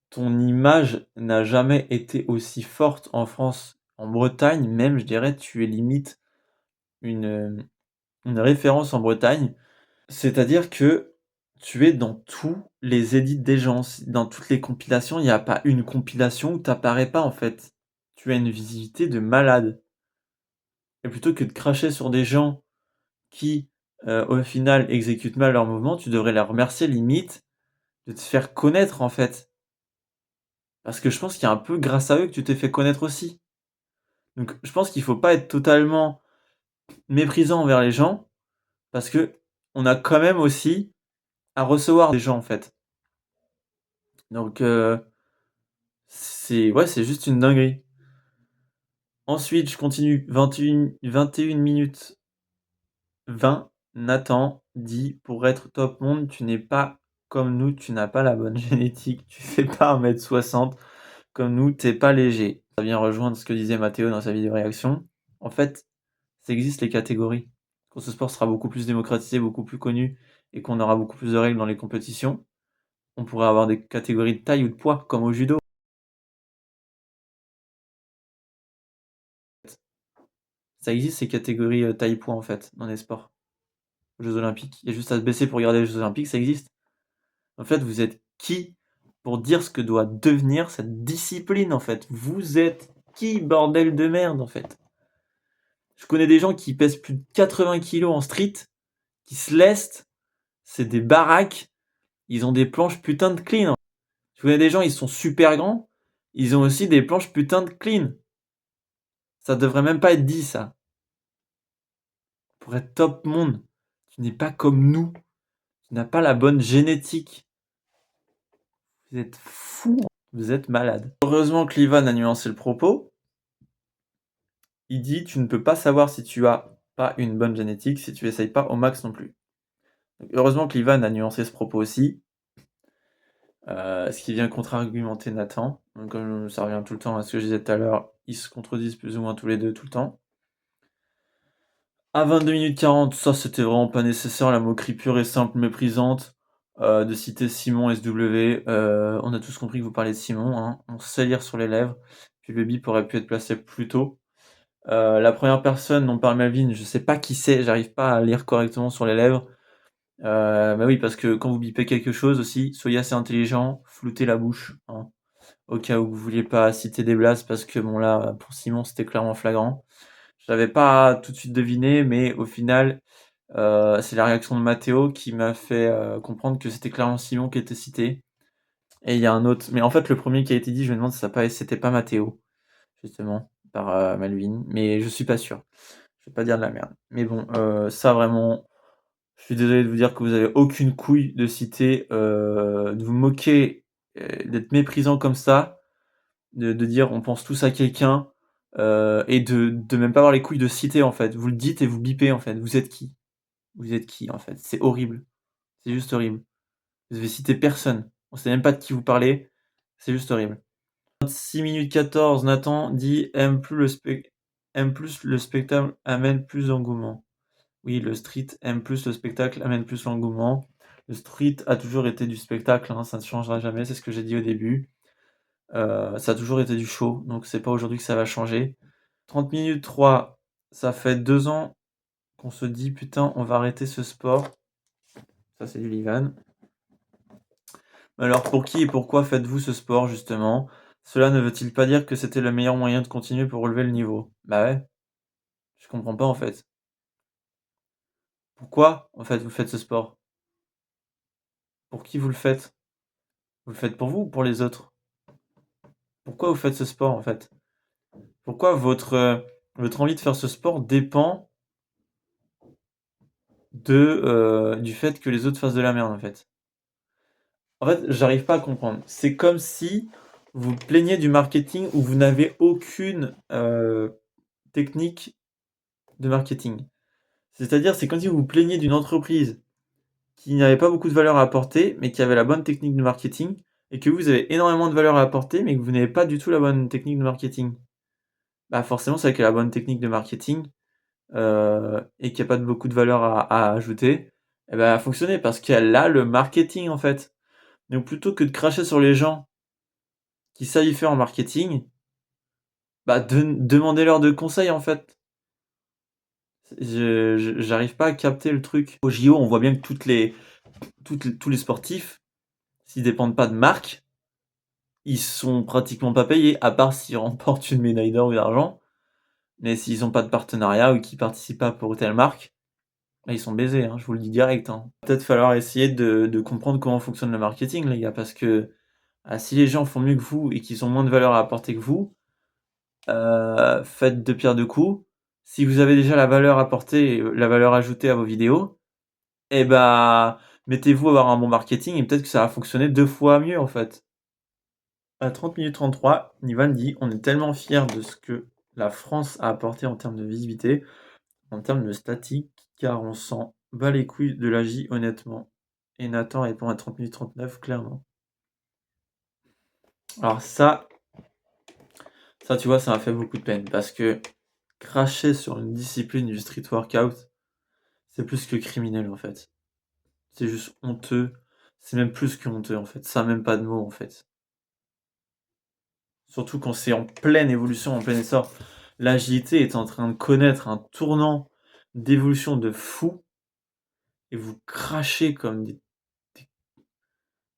ton image n'a jamais été aussi forte en France. En Bretagne même, je dirais, tu es limite une référence en Bretagne. C'est-à-dire que tu es dans tous les edits des gens. Dans toutes les compilations, il y a pas une compilation où tu apparais pas, en fait. Tu as une visibilité de malade et plutôt que de cracher sur des gens qui, au final exécutent mal leurs mouvements, tu devrais les remercier limite de te faire connaître, en fait. Parce que je pense qu'il y a un peu grâce à eux que tu t'es fait connaître aussi. Donc je pense qu'il faut pas être totalement méprisant envers les gens, parce que on a quand même aussi à recevoir des gens en fait. Donc c'est ouais, c'est juste une dinguerie. Ensuite, je continue, 21 minutes 20. Nathan dit: «Pour être top monde, tu n'es pas comme nous, tu n'as pas la bonne génétique, tu fais pas 1,60 m comme nous, tu pas léger». Ça vient rejoindre ce que disait Mathéo dans sa vidéo réaction. En fait, ça existe les catégories. Quand ce sport sera beaucoup plus démocratisé, beaucoup plus connu et qu'on aura beaucoup plus de règles dans les compétitions, on pourrait avoir des catégories de taille ou de poids, comme au judo. Ça existe ces catégories, taille-poids en fait, dans les sports, aux Jeux olympiques. Il y a juste à se baisser pour regarder les Jeux olympiques, ça existe. En fait, vous êtes qui pour dire ce que doit devenir cette discipline en fait? Vous êtes qui, bordel de merde en fait? Je connais des gens qui pèsent plus de 80 kilos en street, qui se lestent, c'est des baraques, ils ont des planches putain de clean. Je connais des gens, ils sont super grands, ils ont aussi des planches putain de clean. Ça devrait même pas être dit, ça. Pour être top monde, tu n'es pas comme nous. Tu n'as pas la bonne génétique. Vous êtes fous, vous êtes malade. Heureusement que Ivan a nuancé le propos. Il dit tu ne peux pas savoir si tu as pas une bonne génétique si tu essayes pas au max non plus. Donc, heureusement que Ivan a nuancé ce propos aussi. Ce qui vient contre-argumenter Nathan. Donc, comme ça revient tout le temps à ce que je disais tout à l'heure, ils se contredisent plus ou moins tous les deux tout le temps. À 22 minutes 40, ça c'était vraiment pas nécessaire, la moquerie pure et simple, méprisante, de citer Simon SW. On a tous compris que vous parlez de Simon, hein. On sait lire sur les lèvres. Puis le bip aurait pu être placé plus tôt. La première personne dont parle Melvin, je sais pas qui c'est, j'arrive pas à lire correctement sur les lèvres. Mais oui, parce que quand vous bipez quelque chose aussi, soyez assez intelligent, floutez la bouche, hein, au cas où vous vouliez pas citer des blases, parce que bon là, pour Simon, c'était clairement flagrant. Je l'avais pas tout de suite deviné, mais au final, c'est la réaction de Mathéo qui m'a fait comprendre que c'était clairement Simon qui était cité. Et il y a un autre, mais en fait, le premier qui a été dit, je me demande si c'était pas Mathéo, justement, par Melvin, mais je suis pas sûr. Je vais pas dire de la merde. Mais bon, ça vraiment, je suis désolé de vous dire que vous avez aucune couille de citer, de vous moquer, d'être méprisant comme ça, de dire on pense tous à quelqu'un, et de même pas avoir les couilles de citer en fait. Vous le dites et vous bipez en fait. Vous êtes qui? Vous êtes qui en fait? C'est horrible. C'est juste horrible. Vous avez cité personne. On sait même pas de qui vous parlez. C'est juste horrible. 26 minutes 14, Nathan dit aime plus le spectacle amène plus d'engouement. Oui, le street aime plus le spectacle, amène plus l'engouement. Le street a toujours été du spectacle, hein, ça ne changera jamais, c'est ce que j'ai dit au début. Ça a toujours été du show, donc c'est pas aujourd'hui que ça va changer. 30 minutes 3, ça fait 2 ans qu'on se dit putain, on va arrêter ce sport. Ça, c'est du Livan. Alors, pour qui et pourquoi faites-vous ce sport, justement? Cela ne veut-il pas dire que c'était le meilleur moyen de continuer pour relever le niveau? Bah ouais, je comprends pas en fait. Pourquoi, en fait, vous faites ce sport? Pour qui vous le faites? Vous le faites pour vous ou pour les autres? Pourquoi vous faites ce sport en fait? Pourquoi votre envie de faire ce sport dépend du fait que les autres fassent de la merde en fait? En fait, j'arrive pas à comprendre. C'est comme si vous plaignez du marketing où vous n'avez aucune technique de marketing. C'est-à-dire, c'est comme si vous vous plaignez d'une entreprise qui n'avait pas beaucoup de valeur à apporter, mais qui avait la bonne technique de marketing, et que vous avez énormément de valeur à apporter, mais que vous n'avez pas du tout la bonne technique de marketing. Bah forcément, c'est avec la bonne technique de marketing, et qu'il n'y a pas beaucoup de valeur à ajouter, et ben, elle va fonctionner parce qu'elle a le marketing en fait. Donc plutôt que de cracher sur les gens qui savent y faire en marketing, bah demandez-leur de conseils en fait. J'arrive pas à capter le truc. Au JO, on voit bien que tous les sportifs, s'ils dépendent pas de marque, ils sont pratiquement pas payés, à part s'ils remportent une médaille d'or ou d'argent. Mais s'ils ont pas de partenariat ou qu'ils participent pas pour telle marque, là, ils sont baisés, hein, je vous le dis direct, hein. Peut-être falloir essayer de comprendre comment fonctionne le marketing, les gars, parce que si les gens font mieux que vous et qu'ils ont moins de valeur à apporter que vous, faites deux pierres deux coups. Si vous avez déjà la valeur apportée, la valeur ajoutée à vos vidéos, et bah mettez-vous à avoir un bon marketing et peut-être que ça va fonctionner 2 fois mieux en fait. À 30 minutes 33, Nivan dit on est tellement fiers de ce que la France a apporté en termes de visibilité, en termes de statique, car on s'en bat les couilles de la J honnêtement. Et Nathan répond à 30 minutes 39 clairement. Alors ça tu vois, ça m'a fait beaucoup de peine parce que cracher sur une discipline du street workout, c'est plus que criminel en fait. C'est juste honteux. C'est même plus que honteux en fait. Ça a même pas de mots en fait. Surtout quand c'est en pleine évolution, en plein essor. L'agilité est en train de connaître un tournant d'évolution de fou et vous crachez comme des-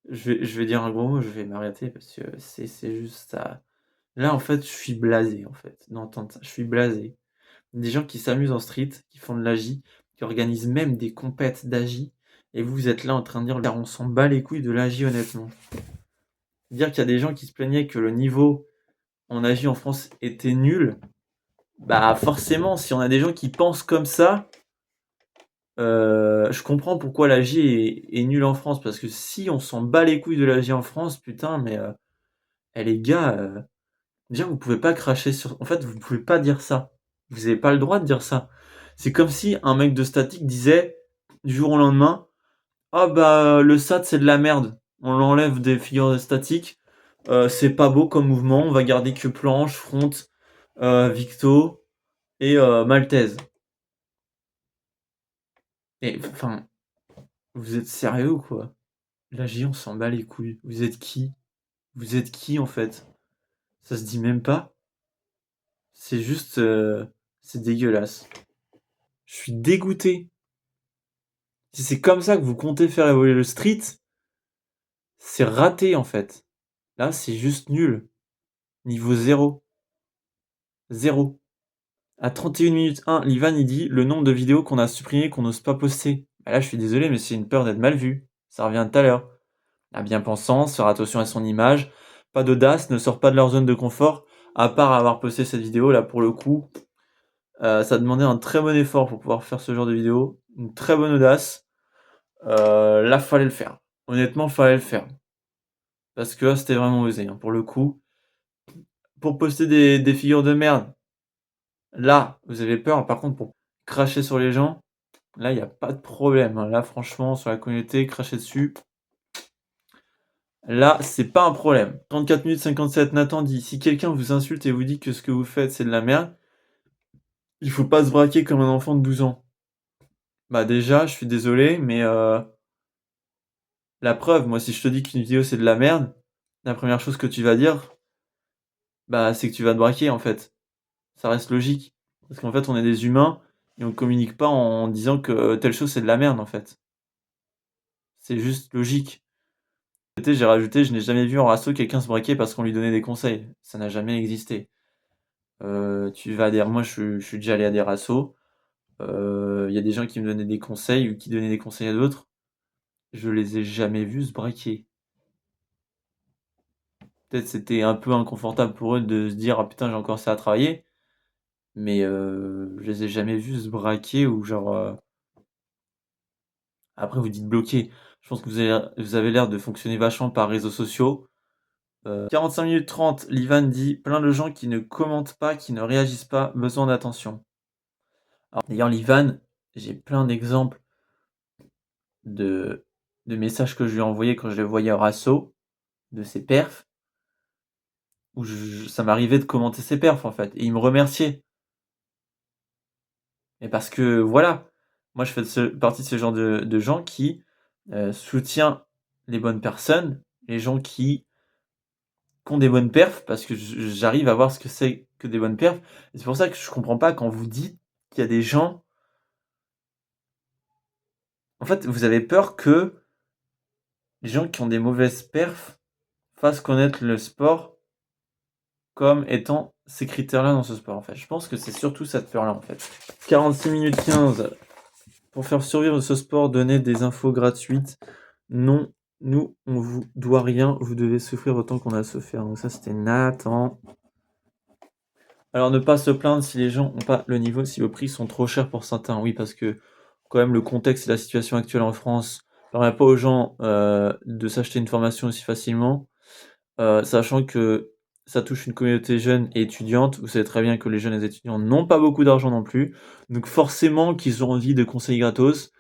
je vais dire un gros mot, je vais m'arrêter parce que c'est juste ça. Là en fait, je suis blasé en fait d'entendre ça. Je suis blasé. Des gens qui s'amusent en street, qui font de l'agi, qui organisent même des compètes d'agi, et vous êtes là en train de dire on s'en bat les couilles de l'agi honnêtement. dire qu'il y a des gens qui se plaignaient que le niveau en AJ en France était nul, bah forcément, si on a des gens qui pensent comme ça, je comprends pourquoi l'AJ est nulle en France, parce que si on s'en bat les couilles de l'AJ en France, putain, mais les gars, déjà vous pouvez pas cracher sur. En fait, vous pouvez pas dire ça. Vous avez pas le droit de dire ça. C'est comme si un mec de statique disait du jour au lendemain, ah bah le SAT c'est de la merde. On l'enlève des figures de statique. C'est pas beau comme mouvement. On va garder que planche, front, victo et maltaise. Et enfin, vous êtes sérieux ou quoi? La J, on s'en bat les couilles. Vous êtes qui? Vous êtes qui en fait? Ça se dit même pas. C'est juste, c'est dégueulasse. Je suis dégoûté. Si c'est comme ça que vous comptez faire évoluer le street, c'est raté en fait. Là, c'est juste nul. Niveau 0. 0. À 31 minutes 1, Livan il dit le nombre de vidéos qu'on a supprimées qu'on n'ose pas poster. Bah là, je suis désolé, mais c'est une peur d'être mal vu. Ça revient tout à l'heure. La bien-pensance, faire attention à son image, pas d'audace, ne sort pas de leur zone de confort, à part avoir posté cette vidéo, là pour le coup, ça demandait un très bon effort pour pouvoir faire ce genre de vidéo, une très bonne audace, là fallait le faire. Honnêtement, fallait le faire. Parce que là, c'était vraiment osé, hein, pour le coup. Pour poster des figures de merde, là, vous avez peur, par contre, pour cracher sur les gens, là, il n'y a pas de problème, hein. Là, franchement, sur la communauté, cracher dessus, là, c'est pas un problème. 34 minutes 57, Nathan dit, si quelqu'un vous insulte et vous dit que ce que vous faites, c'est de la merde, il faut pas se braquer comme un enfant de 12 ans. Bah déjà, je suis désolé, mais la preuve, moi, si je te dis qu'une vidéo, c'est de la merde, la première chose que tu vas dire, bah, c'est que tu vas te braquer, en fait. Ça reste logique. Parce qu'en fait, on est des humains, et on communique pas en disant que telle chose, c'est de la merde, en fait. C'est juste logique. J'ai rajouté, je n'ai jamais vu en rasso quelqu'un se braquer parce qu'on lui donnait des conseils. Ça n'a jamais existé. Tu vas à des... Moi, je suis déjà allé à des rassos. Il y a des gens qui me donnaient des conseils ou qui donnaient des conseils à d'autres. Je les ai jamais vus se braquer. Peut-être c'était un peu inconfortable pour eux de se dire ah putain j'ai encore ça à travailler, mais je les ai jamais vus se braquer ou genre. Après vous dites bloquer. Je pense que vous avez l'air de fonctionner vachement par réseaux sociaux. 45 minutes 30, Livan dit plein de gens qui ne commentent pas, qui ne réagissent pas, besoin d'attention. Alors d'ailleurs Livan, j'ai plein d'exemples de, de messages que je lui ai envoyés quand je les voyais au rasso, de ses perfs, où ça m'arrivait de commenter ses perfs en fait, et il me remerciait. Et parce que voilà, moi je fais partie de ce genre de gens qui soutient les bonnes personnes, les gens qui ont des bonnes perfs, parce que j'arrive à voir ce que c'est que des bonnes perfs. Et c'est pour ça que je comprends pas quand vous dites qu'il y a des gens. En fait, vous avez peur que les gens qui ont des mauvaises perfs fassent connaître le sport comme étant ces critères-là dans ce sport. En fait, je pense que c'est surtout cette peur-là en fait. 46 minutes 15. Pour faire survivre ce sport, donner des infos gratuites. Non, nous, on vous doit rien. Vous devez souffrir autant qu'on a souffert. Donc ça, c'était Nathan. Alors, ne pas se plaindre si les gens n'ont pas le niveau, si vos prix sont trop chers pour certains. Oui, parce que quand même, le contexte et la situation actuelle en France ne permet pas aux gens de s'acheter une formation aussi facilement. Sachant que ça touche une communauté jeune et étudiante. Vous savez très bien que les jeunes et les étudiants n'ont pas beaucoup d'argent non plus. Donc forcément qu'ils ont envie de conseils gratos.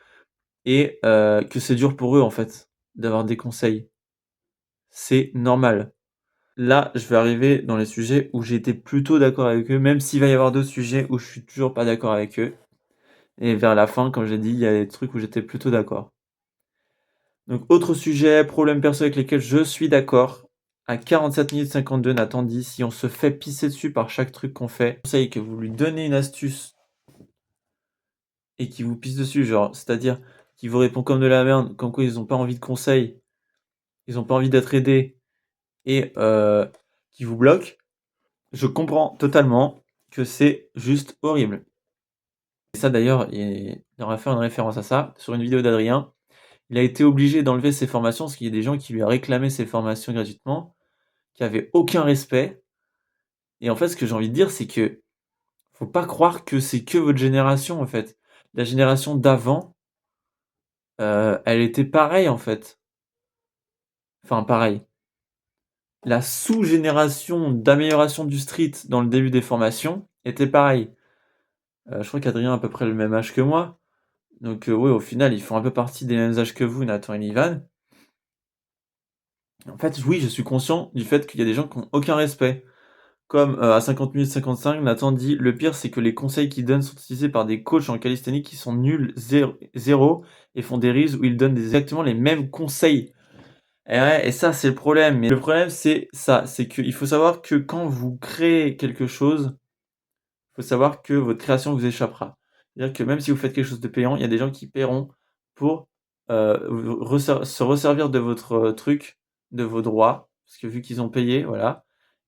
Et que c'est dur pour eux en fait d'avoir des conseils. C'est normal. Là, je vais arriver dans les sujets où j'ai été plutôt d'accord avec eux, même s'il va y avoir d'autres sujets où je suis toujours pas d'accord avec eux. Et vers la fin, comme j'ai dit, il y a des trucs où j'étais plutôt d'accord. Donc autre sujet, problème perso avec lesquels je suis d'accord. À 47 minutes 52, Nathan dit si on se fait pisser dessus par chaque truc qu'on fait, conseille que vous lui donnez une astuce et qu'il vous pisse dessus, genre, c'est-à-dire qu'il vous répond comme de la merde, comme quoi ils ont pas envie de conseils, ils ont pas envie d'être aidés et qui vous bloquent, je comprends totalement que c'est juste horrible. Et ça d'ailleurs, il aurait fait une référence à ça sur une vidéo d'Adrien. Il a été obligé d'enlever ses formations parce qu'il y a des gens qui lui ont réclamé ses formations gratuitement qui avaient aucun respect. Et en fait, ce que j'ai envie de dire, c'est que faut pas croire que c'est que votre génération, en fait. La génération d'avant, elle était pareille, en fait. Enfin, pareil. La sous-génération d'amélioration du street dans le début des formations était pareille. Je crois qu'Adrien a à peu près le même âge que moi. Donc, ouais, au final, ils font un peu partie des mêmes âges que vous, Nathan et Ivan. En fait, oui, je suis conscient du fait qu'il y a des gens qui ont aucun respect. Comme à 50 minutes 55, Nathan dit: «Le pire, c'est que les conseils qu'ils donnent sont utilisés par des coachs en calisthénie qui sont nuls, zéro et font des reels où ils donnent exactement les mêmes conseils». Et ouais, et ça, c'est le problème. Mais le problème, c'est ça, c'est qu'il faut savoir que quand vous créez quelque chose, il faut savoir que votre création vous échappera. C'est-à-dire que même si vous faites quelque chose de payant, il y a des gens qui paieront pour, se resservir de votre, truc, de vos droits, parce que vu qu'ils ont payé, voilà,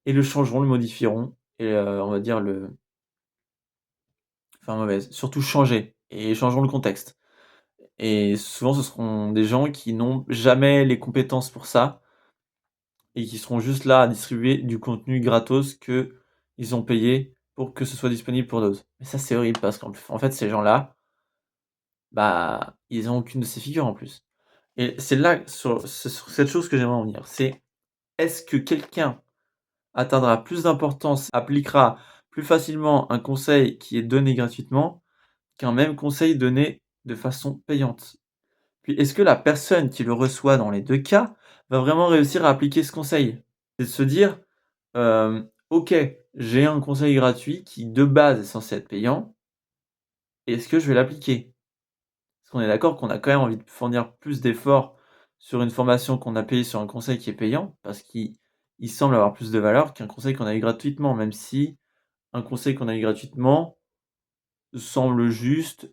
et le changeront, le modifieront et on va dire enfin mauvaise, surtout changer et changeront le contexte. Et souvent, ce seront des gens qui n'ont jamais les compétences pour ça et qui seront juste là à distribuer du contenu gratos qu'ils ont payé pour que ce soit disponible pour d'autres. Et ça, c'est horrible parce qu'en fait, ces gens-là, bah, ils ont aucune de ces figures en plus. Et c'est sur cette chose que j'aimerais en venir. C'est est-ce que quelqu'un atteindra plus d'importance, appliquera plus facilement un conseil qui est donné gratuitement qu'un même conseil donné de façon payante? Puis est-ce que la personne qui le reçoit dans les 2 cas va vraiment réussir à appliquer ce conseil? C'est de se dire, «OK, j'ai un conseil gratuit qui de base est censé être payant, est-ce que je vais l'appliquer?» Parce qu'on est d'accord qu'on a quand même envie de fournir plus d'efforts sur une formation qu'on a payée sur un conseil qui est payant, parce qu'il semble avoir plus de valeur qu'un conseil qu'on a eu gratuitement, même si un conseil qu'on a eu gratuitement semble juste,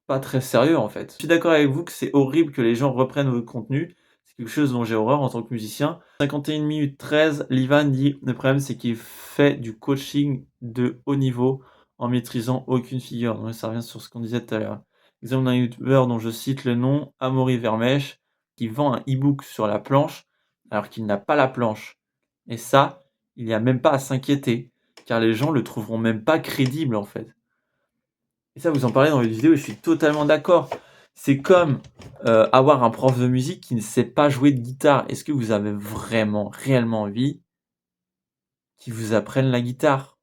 pas très sérieux, en fait. Je suis d'accord avec vous que c'est horrible que les gens reprennent votre contenu. C'est quelque chose dont j'ai horreur en tant que musicien. 51 minutes 13, Livan dit: «Le problème, c'est qu'il fait du coaching de haut niveau en maîtrisant aucune figure». Donc ça revient sur ce qu'on disait tout à l'heure. Exemple d'un youtubeur dont je cite le nom, Amaury Vermèche, qui vend un e-book sur la planche, alors qu'il n'a pas la planche. Et ça, il n'y a même pas à s'inquiéter, car les gens le trouveront même pas crédible, en fait. Et ça, vous en parlez dans votre vidéo et je suis totalement d'accord. C'est comme, avoir un prof de musique qui ne sait pas jouer de guitare. Est-ce que vous avez vraiment, réellement envie qu'il vous apprenne la guitare?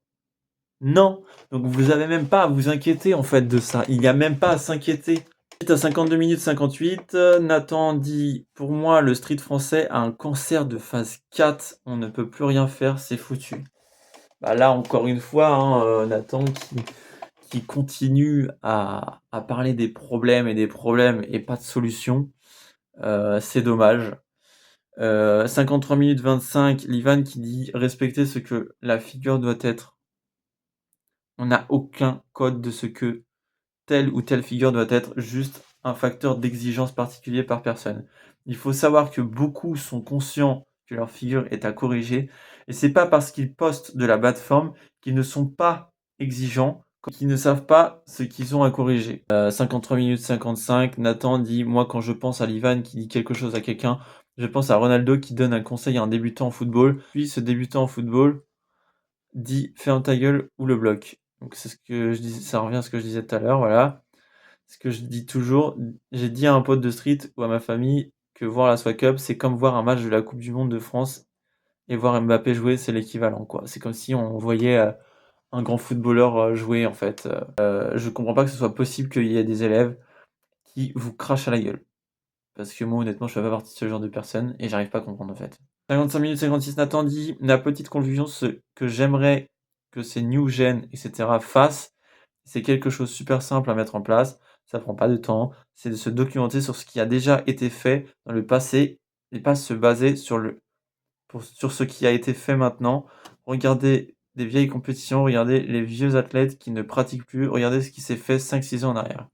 Non! Donc vous avez même pas à vous inquiéter, en fait, de ça. Il y a même pas à s'inquiéter. Ensuite, à 52 minutes 58, Nathan dit: «Pour moi, le street français a un cancer de phase 4. On ne peut plus rien faire, c'est foutu». Bah, là, encore une fois, hein, Nathan qui continue à parler des problèmes et pas de solutions. C'est dommage. 53 minutes 25, Livan qui dit: «Respecter ce que la figure doit être». On n'a aucun code de ce que telle ou telle figure doit être, juste un facteur d'exigence particulier par personne. Il faut savoir que beaucoup sont conscients que leur figure est à corriger et c'est pas parce qu'ils postent de la bad forme qu'ils ne sont pas exigeants, qu'ils ne savent pas ce qu'ils ont à corriger. 53 minutes 55, Nathan dit: «Moi, quand je pense à l'Ivan qui dit quelque chose à quelqu'un, je pense à Ronaldo qui donne un conseil à un débutant en football, puis ce débutant en football dit: "Ferme ta gueule ou le bloc"». Donc c'est ce que je dis, ça revient à ce que je disais tout à l'heure, voilà. Ce que je dis toujours, j'ai dit à un pote de street ou à ma famille que voir la SWAC Cup, c'est comme voir un match de la Coupe du monde de France et voir Mbappé jouer, c'est l'équivalent, quoi. C'est comme si on voyait, un grand footballeur, jouer, en fait. Je comprends pas que ce soit possible qu'il y ait des élèves qui vous crachent à la gueule. Parce que moi, honnêtement, je fais pas partie de ce genre de personne et j'arrive pas à comprendre, en fait. 55 minutes 56, Nathan dit: «La petite conclusion, ce que j'aimerais que ces new gen et cetera fassent, c'est quelque chose de super simple à mettre en place, ça prend pas de temps, c'est de se documenter sur ce qui a déjà été fait dans le passé et pas se baser sur ce qui a été fait maintenant. Regardez des vieilles compétitions, regardez les vieux athlètes qui ne pratiquent plus, regardez ce qui s'est fait 5-6 ans en arrière».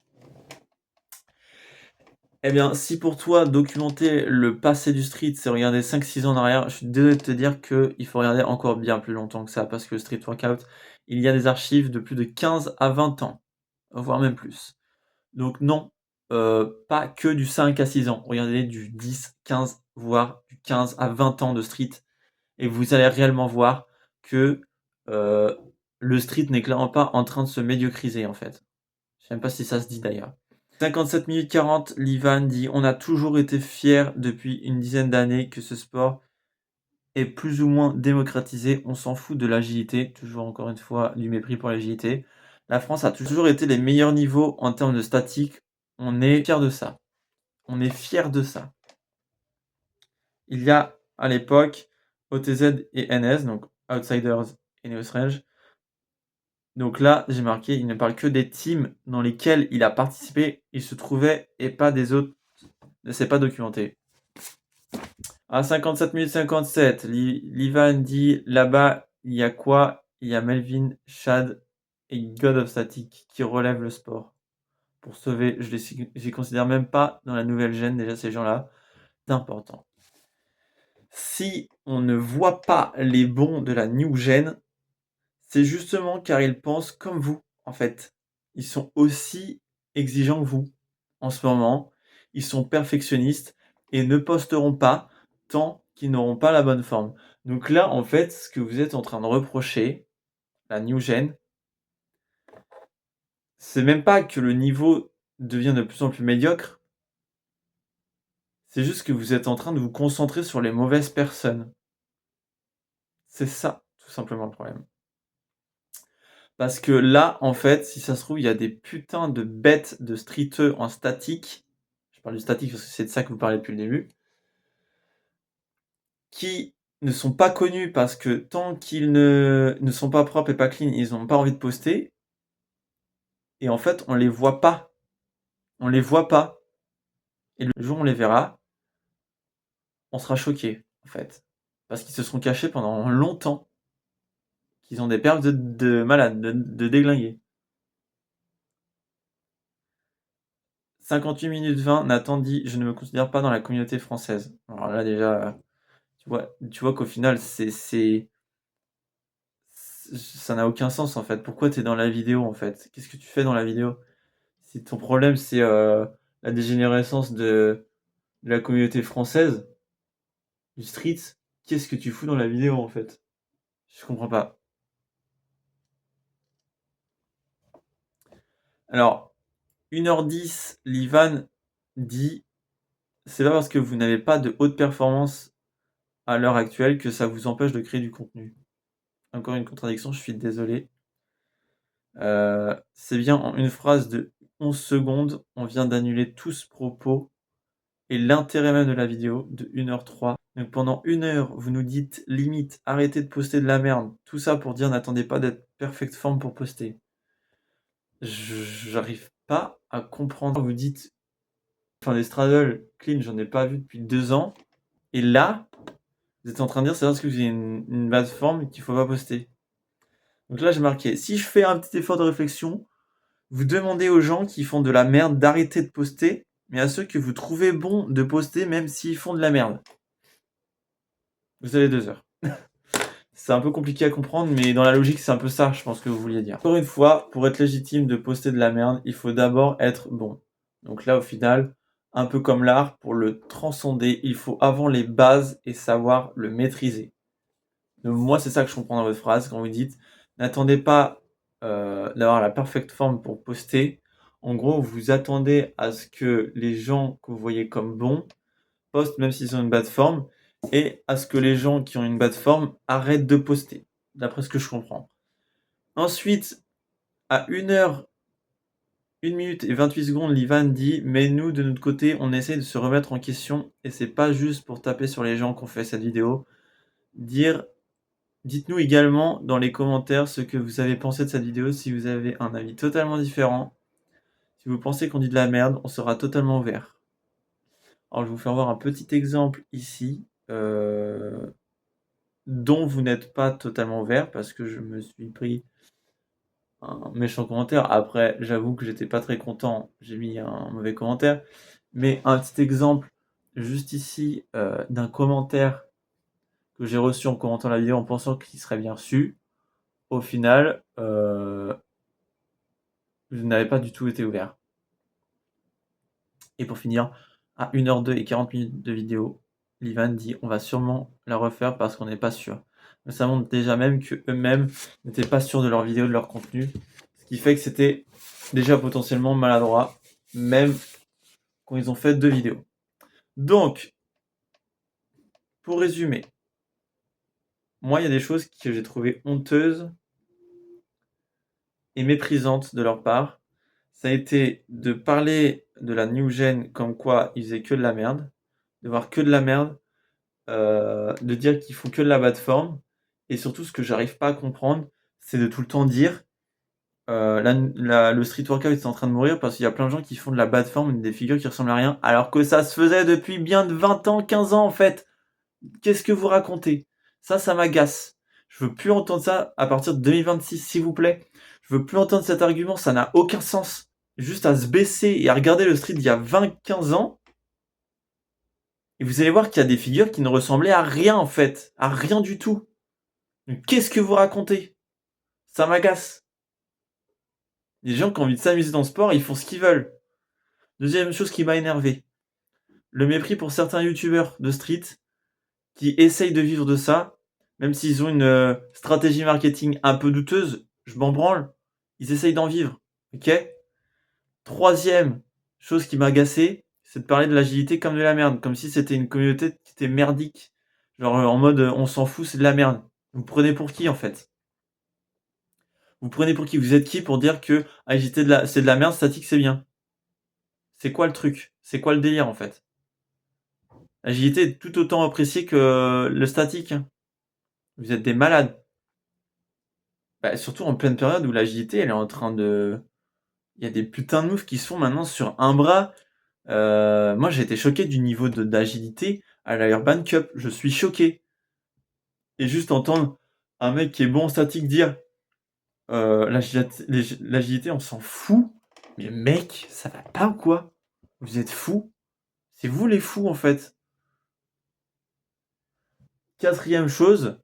Eh bien, si pour toi, documenter le passé du street, c'est regarder 5-6 ans en arrière, je suis désolé de te dire qu'il faut regarder encore bien plus longtemps que ça, parce que le street workout, il y a des archives de plus de 15 à 20 ans, voire même plus. Donc non, pas que du 5 à 6 ans. Regardez du 10, 15, voire du 15 à 20 ans de street et vous allez réellement voir que, le street n'est clairement pas en train de se médiocriser, en fait. Je sais même pas si ça se dit d'ailleurs. 57 minutes 40, Livan dit: «On a toujours été fiers depuis une dizaine d'années que ce sport est plus ou moins démocratisé. On s'en fout de l'agilité», toujours encore une fois du mépris pour l'agilité. «La France a toujours été les meilleurs niveaux en termes de statique. On est fiers de ça. On est fiers de ça». Il y a à l'époque OTZ et NS, donc Outsiders et Neos Rage. Donc là, j'ai marqué, il ne parle que des teams dans lesquels il a participé, il se trouvait, et pas des autres, ne s'est pas documenté. À 57 minutes 57, Livan dit: là-bas, il y a quoi? Il y a Melvin, Chad et God of Static qui relèvent le sport. Pour sauver, je les considère même pas dans la nouvelle gêne, déjà ces gens-là, c'est important. Si on ne voit pas les bons de la new gen, c'est justement car ils pensent comme vous, en fait. Ils sont aussi exigeants que vous en ce moment. Ils sont perfectionnistes et ne posteront pas tant qu'ils n'auront pas la bonne forme. Donc là, en fait, ce que vous êtes en train de reprocher, la new gen, c'est même pas que le niveau devient de plus en plus médiocre, c'est juste que vous êtes en train de vous concentrer sur les mauvaises personnes. C'est ça, tout simplement le problème. Parce que là, en fait, si ça se trouve, il y a des putains de bêtes de streeteux en statique. Je parle du statique parce que c'est de ça que vous parlez depuis le début. Qui ne sont pas connus parce que tant qu'ils ne sont pas propres et pas clean, ils n'ont pas envie de poster. Et en fait, on les voit pas. On les voit pas. Et le jour où on les verra, on sera choqué, en fait. Parce qu'ils se seront cachés pendant longtemps. Qu'ils ont des perfs de malades, de déglingués. 58 minutes 20, Nathan dit: je ne me considère pas dans la communauté française. Alors là, déjà, tu vois qu'au final, ça n'a aucun sens en fait. Pourquoi tu es dans la vidéo en fait? Qu'est-ce que tu fais dans la vidéo? Si ton problème c'est la dégénérescence de la communauté française, du street, qu'est-ce que tu fous dans la vidéo en fait? Je comprends pas. Alors, 1h10, Livan dit: c'est pas parce que vous n'avez pas de haute performance à l'heure actuelle que ça vous empêche de créer du contenu. Encore une contradiction, je suis désolé. C'est bien en une phrase de 11 secondes, on vient d'annuler tout ce propos et l'intérêt même de la vidéo de 1h03. Donc pendant 1 heure, vous nous dites limite arrêtez de poster de la merde. Tout ça pour dire n'attendez pas d'être perfect form pour poster. J'arrive pas à comprendre. Vous dites, enfin des straddle clean, j'en ai pas vu depuis 2 ans. Et là, vous êtes en train de dire c'est parce que vous avez une base forme qu'il faut pas poster. Donc là, j'ai marqué, si je fais un petit effort de réflexion, vous demandez aux gens qui font de la merde d'arrêter de poster, mais à ceux que vous trouvez bon de poster même s'ils font de la merde. Vous avez 2 heures. C'est un peu compliqué à comprendre, mais dans la logique, c'est un peu ça, je pense que vous vouliez dire. Encore une fois, pour être légitime de poster de la merde, il faut d'abord être bon. Donc là, au final, un peu comme l'art, pour le transcender, il faut avant les bases et savoir le maîtriser. Donc moi, c'est ça que je comprends dans votre phrase quand vous dites n'attendez pas d'avoir la perfect forme pour poster. En gros, vous attendez à ce que les gens que vous voyez comme bons postent même s'ils ont une bad forme et à ce que les gens qui ont une bad forme arrêtent de poster, d'après ce que je comprends. Ensuite, à 1 heure, 1 minute et 28 secondes, Livan dit mais nous, de notre côté, on essaie de se remettre en question et c'est pas juste pour taper sur les gens qu'on fait cette vidéo. Dites-nous également dans les commentaires ce que vous avez pensé de cette vidéo, si vous avez un avis totalement différent. Si vous pensez qu'on dit de la merde, on sera totalement ouvert. Alors je vais vous faire voir un petit exemple ici, dont vous n'êtes pas totalement ouvert, parce que je me suis pris un méchant commentaire. Après, j'avoue que j'étais pas très content, j'ai mis un mauvais commentaire. Mais un petit exemple, juste ici, d'un commentaire que j'ai reçu en commentant la vidéo en pensant qu'il serait bien reçu. Au final, je n'avais pas du tout été ouvert. Et pour finir, à 1h02 et 40 minutes de vidéo, Livan dit on va sûrement la refaire parce qu'on n'est pas sûr. Mais ça montre déjà même qu'eux-mêmes n'étaient pas sûrs de leur vidéo, de leur contenu. Ce qui fait que c'était déjà potentiellement maladroit, même quand ils ont fait 2 vidéos. Donc, pour résumer, moi il y a des choses que j'ai trouvées honteuses et méprisantes de leur part. Ça a été de parler de la new gen comme quoi ils faisaient que de la merde, de voir que de la merde, de dire qu'ils font que de la bad form, et surtout ce que j'arrive pas à comprendre, c'est de tout le temps dire le street workout est en train de mourir parce qu'il y a plein de gens qui font de la bad form, des figures qui ressemblent à rien, alors que ça se faisait depuis bien de 20 ans, 15 ans en fait. Qu'est-ce que vous racontez? Ça m'agace. Je veux plus entendre ça à partir de 2026, s'il vous plaît. Je veux plus entendre cet argument, ça n'a aucun sens. Juste à se baisser et à regarder le street d'il y a 20-15 ans, et vous allez voir qu'il y a des figures qui ne ressemblaient à rien en fait, à rien du tout. Qu'est-ce que vous racontez? Ça m'agace. Les gens qui ont envie de s'amuser dans le sport, ils font ce qu'ils veulent. Deuxième chose qui m'a énervé, le mépris pour certains youtubeurs de street qui essayent de vivre de ça, même s'ils ont une stratégie marketing un peu douteuse, je m'en branle, ils essayent d'en vivre, ok? Troisième chose qui m'a agacé, c'est de parler de l'agilité comme de la merde, comme si c'était une communauté qui était merdique. Genre en mode on s'en fout, c'est de la merde. Vous prenez pour qui en fait? Vous prenez pour qui? Vous êtes qui pour dire que agilité c'est de la merde, statique c'est bien? C'est quoi le truc? C'est quoi le délire en fait? L'agilité est tout autant appréciée que le statique. Vous êtes des malades. Bah, surtout en pleine période où l'agilité, elle est en train de... Il y a des putains de moves qui se font maintenant sur un bras. Moi, j'ai été choqué du niveau d'agilité à la Urban Cup. Je suis choqué. Et juste entendre un mec qui est bon en statique dire l'agilité, on s'en fout. Mais mec, ça va pas ou quoi? Vous êtes fous? C'est vous les fous en fait. Quatrième chose,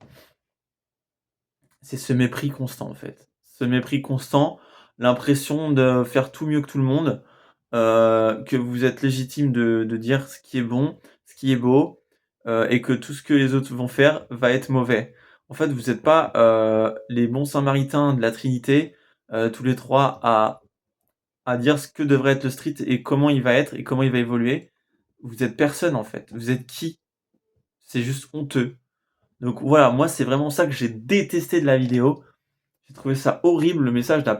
c'est ce mépris constant en fait. Ce mépris constant, l'impression de faire tout mieux que tout le monde, que vous êtes légitime de dire ce qui est bon, ce qui est beau, et que tout ce que les autres vont faire va être mauvais. En fait, vous n'êtes pas les bons samaritains de la Trinité, tous les trois à dire ce que devrait être le street et comment il va être et comment il va évoluer. Vous êtes personne en fait. Vous êtes qui? C'est juste honteux. Donc voilà, moi c'est vraiment ça que j'ai détesté de la vidéo. J'ai trouvé ça horrible, le message n'est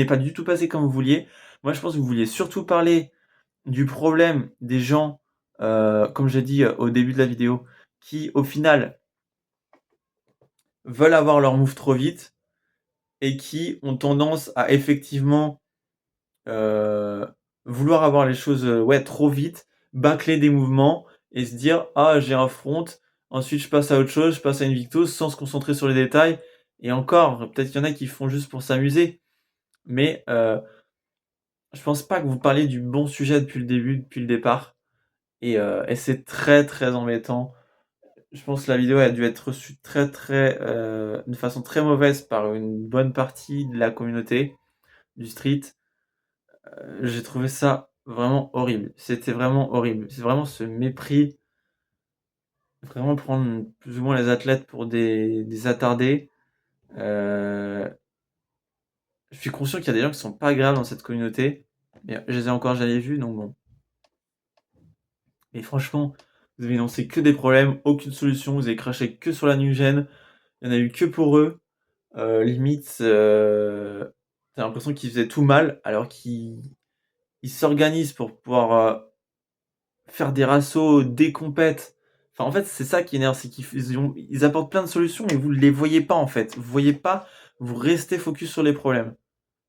pas du tout passé comme vous vouliez. Moi je pense que vous vouliez surtout parler du problème des gens, comme j'ai dit au début de la vidéo, qui au final veulent avoir leur move trop vite et qui ont tendance à effectivement vouloir avoir les choses trop vite, bâcler des mouvements et se dire ah j'ai un front, ensuite je passe à autre chose, je passe à une victo sans se concentrer sur les détails. Et encore, peut-être qu'il y en a qui font juste pour s'amuser, mais je pense pas que vous parliez du bon sujet depuis le début, depuis le départ, et c'est très très embêtant. Je pense que la vidéo a dû être reçue très très de façon très mauvaise par une bonne partie de la communauté du street. J'ai trouvé ça vraiment horrible. C'était vraiment horrible. C'est vraiment ce mépris, vraiment prendre plus ou moins les athlètes pour des attardés. Euh, je suis conscient qu'il y a des gens qui sont pas agréables dans cette communauté, mais je les ai encore jamais vus, donc bon. Mais franchement, vous avez énoncé que des problèmes, aucune solution, vous avez craché que sur la new gen, il y en a eu que pour eux. Limite, t'as l'impression qu'ils faisaient tout mal, alors qu'ils s'organisent pour pouvoir faire des rassos, des compètes. Enfin, en fait, c'est ça qui énerve, c'est ils apportent plein de solutions, mais vous ne les voyez pas, en fait. Vous voyez pas, vous restez focus sur les problèmes.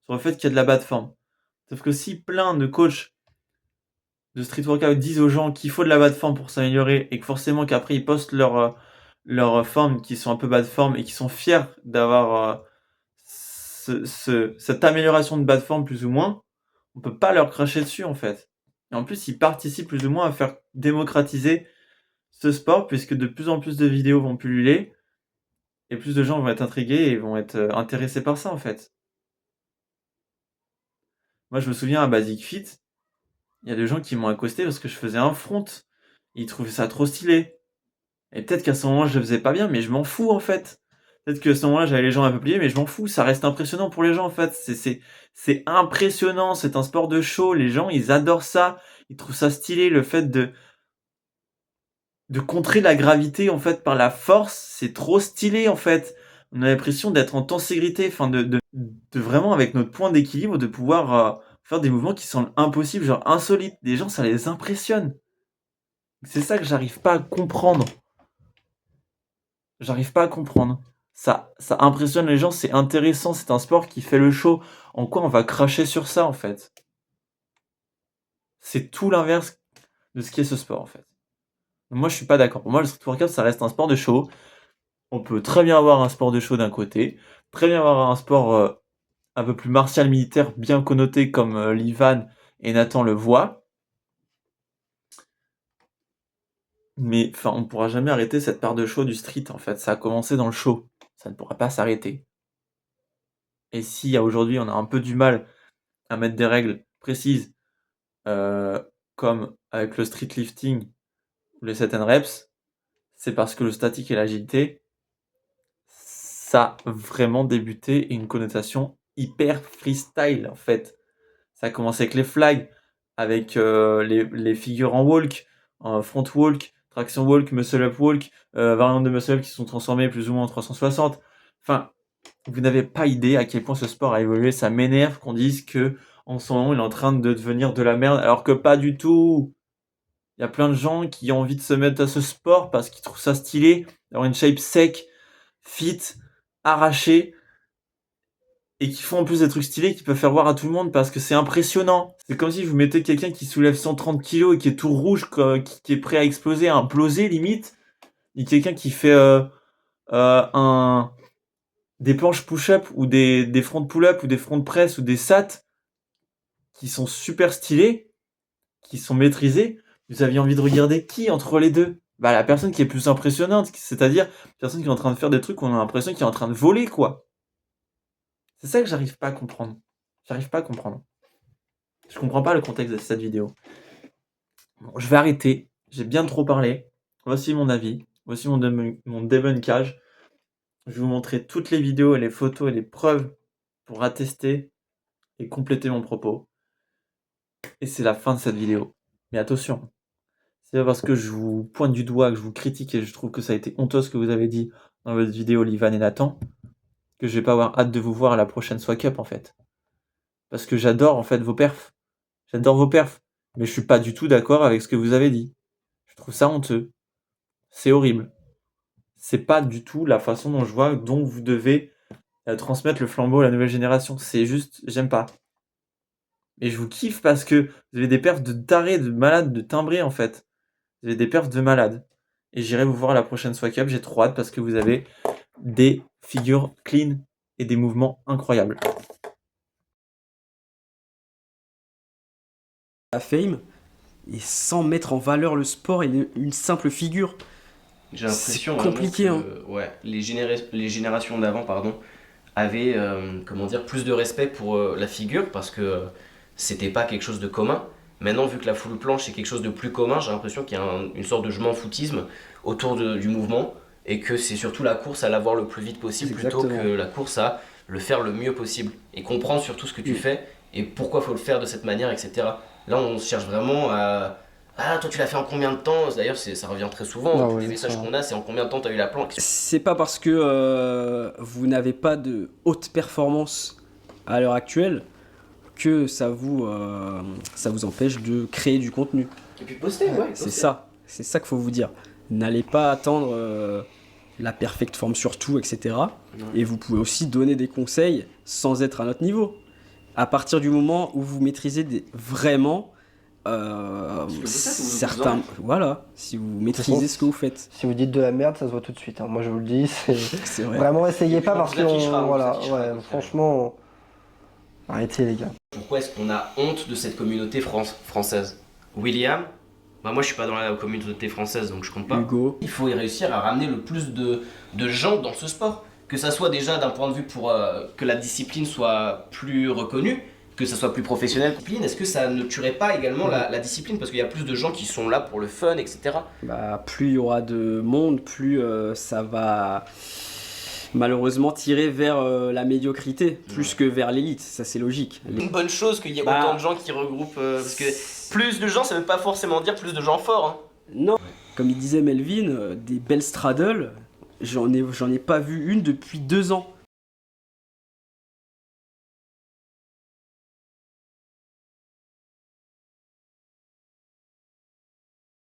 Sur le fait qu'il y a de la bad form. Sauf que si plein de coachs de street workout disent aux gens qu'il faut de la bad form pour s'améliorer, et que forcément qu'après ils postent leur forme qui sont un peu bad form, et qui sont fiers d'avoir cette amélioration de bad form plus ou moins, on peut pas leur cracher dessus, en fait. Et en plus, ils participent plus ou moins à faire démocratiser ce sport, puisque de plus en plus de vidéos vont pulluler, et plus de gens vont être intrigués et vont être intéressés par ça, en fait. Moi, je me souviens à Basic Fit, il y a des gens qui m'ont accosté parce que je faisais un front. Ils trouvaient ça trop stylé. Et peut-être qu'à ce moment-là, je le faisais pas bien, mais je m'en fous, en fait. Peut-être qu'à ce moment-là, j'avais les gens un peu pliés, mais je m'en fous. Ça reste impressionnant pour les gens, en fait. C'est impressionnant. C'est un sport de show. Les gens, ils adorent ça. Ils trouvent ça stylé. Le fait de contrer la gravité, en fait, par la force, c'est trop stylé, en fait. On a l'impression d'être en tenségrité, enfin, de vraiment, avec notre point d'équilibre, de pouvoir faire des mouvements qui semblent impossibles, genre insolites. Les gens, ça les impressionne. C'est ça que j'arrive pas à comprendre. J'arrive pas à comprendre. Ça impressionne les gens, c'est intéressant, c'est un sport qui fait le show. En quoi on va cracher sur ça, en fait? C'est tout l'inverse de ce qu'est ce sport, en fait. Moi, je suis pas d'accord. Pour moi, le street workout, ça reste un sport de show. On peut très bien avoir un sport de show d'un côté, très bien avoir un sport un peu plus martial militaire, bien connoté comme Livan et Nathan le voient. Mais enfin, on ne pourra jamais arrêter cette part de show du street, en fait. Ça a commencé dans le show. Ça ne pourra pas s'arrêter. Et si aujourd'hui on a un peu du mal à mettre des règles précises, comme avec le street lifting ou les set and reps, c'est parce que le statique et l'agilité, ça a vraiment débuté et une connotation hyper freestyle en fait. Ça a commencé avec les flags, avec les figures en walk, en front walk, traction walk, muscle up walk, variantes de muscle up qui sont transformées plus ou moins en 360. Enfin, vous n'avez pas idée à quel point ce sport a évolué. Ça m'énerve qu'on dise que en ce moment il est en train de devenir de la merde, alors que pas du tout. Il y a plein de gens qui ont envie de se mettre à ce sport parce qu'ils trouvent ça stylé, d'avoir une shape sec, fit, arrachée, et qui font en plus des trucs stylés qui peuvent faire voir à tout le monde parce que c'est impressionnant. C'est comme si vous mettez quelqu'un qui soulève 130 kilos et qui est tout rouge, qui est prêt à exploser, à imploser limite, et quelqu'un qui fait des planches push-up ou des fronts pull-up ou des fronts press ou des sats qui sont super stylés, qui sont maîtrisés. Vous aviez envie de regarder qui entre les deux? Bah la personne qui est plus impressionnante, c'est-à-dire la personne qui est en train de faire des trucs où on a l'impression qu'il est en train de voler quoi. C'est ça que j'arrive pas à comprendre. J'arrive pas à comprendre. Je comprends pas le contexte de cette vidéo. Bon, je vais arrêter. J'ai bien trop parlé. Voici mon avis. Voici mon débunkage. Je vais vous montrer toutes les vidéos et les photos et les preuves pour attester et compléter mon propos. Et c'est la fin de cette vidéo. Mais attention, c'est pas parce que je vous pointe du doigt, que je vous critique et je trouve que ça a été honteux ce que vous avez dit dans votre vidéo Livan et Nathan, que je vais pas avoir hâte de vous voir à la prochaine Swag Up en fait. Parce que j'adore en fait vos perfs. J'adore vos perfs. Mais je suis pas du tout d'accord avec ce que vous avez dit. Je trouve ça honteux. C'est horrible. C'est pas du tout la façon dont je vois dont vous devez transmettre le flambeau à la nouvelle génération. C'est juste, j'aime pas. Et je vous kiffe parce que vous avez des perfs de tarés, de malades, de timbrés en fait. Vous avez des perfs de malades. Et j'irai vous voir à la prochaine Swag Up. J'ai trop hâte parce que vous avez des figures clean et des mouvements incroyables. La fame et sans mettre en valeur le sport et une simple figure. J'ai l'impression C'est compliqué, vraiment que ouais, les générations d'avant pardon, avaient comment dire, plus de respect pour la figure parce que c'était pas quelque chose de commun. Maintenant, vu que la full planche c'est quelque chose de plus commun, j'ai l'impression qu'il y a une sorte de je m'en foutisme autour du mouvement et que c'est surtout la course à l'avoir le plus vite possible plutôt Exactement. que la course à le faire le mieux possible et comprendre surtout ce que tu fais et pourquoi faut le faire de cette manière, etc. Là, on cherche vraiment à ah, toi tu l'as fait en combien de temps? D'ailleurs, ça revient très souvent. Ah Tous ouais, les messages ça. qu'on a, c'est en combien de temps tu as eu la planche? C'est pas parce que vous n'avez pas de haute performance à l'heure actuelle que ça vous empêche de créer du contenu. Et puis poster, ouais. C'est ça. C'est ça qu'il faut vous dire. N'allez pas attendre la perfecte forme sur tout, etc. Ouais. Et vous pouvez aussi donner des conseils sans être à notre niveau. À partir du moment où vous maîtrisez vraiment Ce que vous faites ou vous certains... en Voilà, si vous maîtrisez ce que vous faites. Si vous dites de la merde, ça se voit tout de suite. Hein. Moi, je vous le dis, c'est C'est vrai. vraiment essayez Et puis, pas on parce vous affichera, que on voilà, vous affichera, ouais, donc, franchement, arrêtez les gars. Pourquoi est-ce qu'on a honte de cette communauté française? William, bah moi je suis pas dans la communauté française donc je compte pas. Hugo. Il faut y réussir à ramener le plus de gens dans ce sport. Que ça soit déjà d'un point de vue pour que la discipline soit plus reconnue, que ça soit plus professionnel. Est-ce que ça ne tuerait pas également la discipline? Parce qu'il y a plus de gens qui sont là pour le fun, etc. Bah, plus il y aura de monde, plus ça va malheureusement tirer vers la médiocrité, plus que vers l'élite, ça c'est logique. Une bonne chose qu'il y ait Bah, autant de gens qui regroupent, parce que plus de gens, ça veut pas forcément dire plus de gens forts. Hein. Non, comme il disait Melvin, des belles straddles, j'en ai pas vu une depuis 2 ans.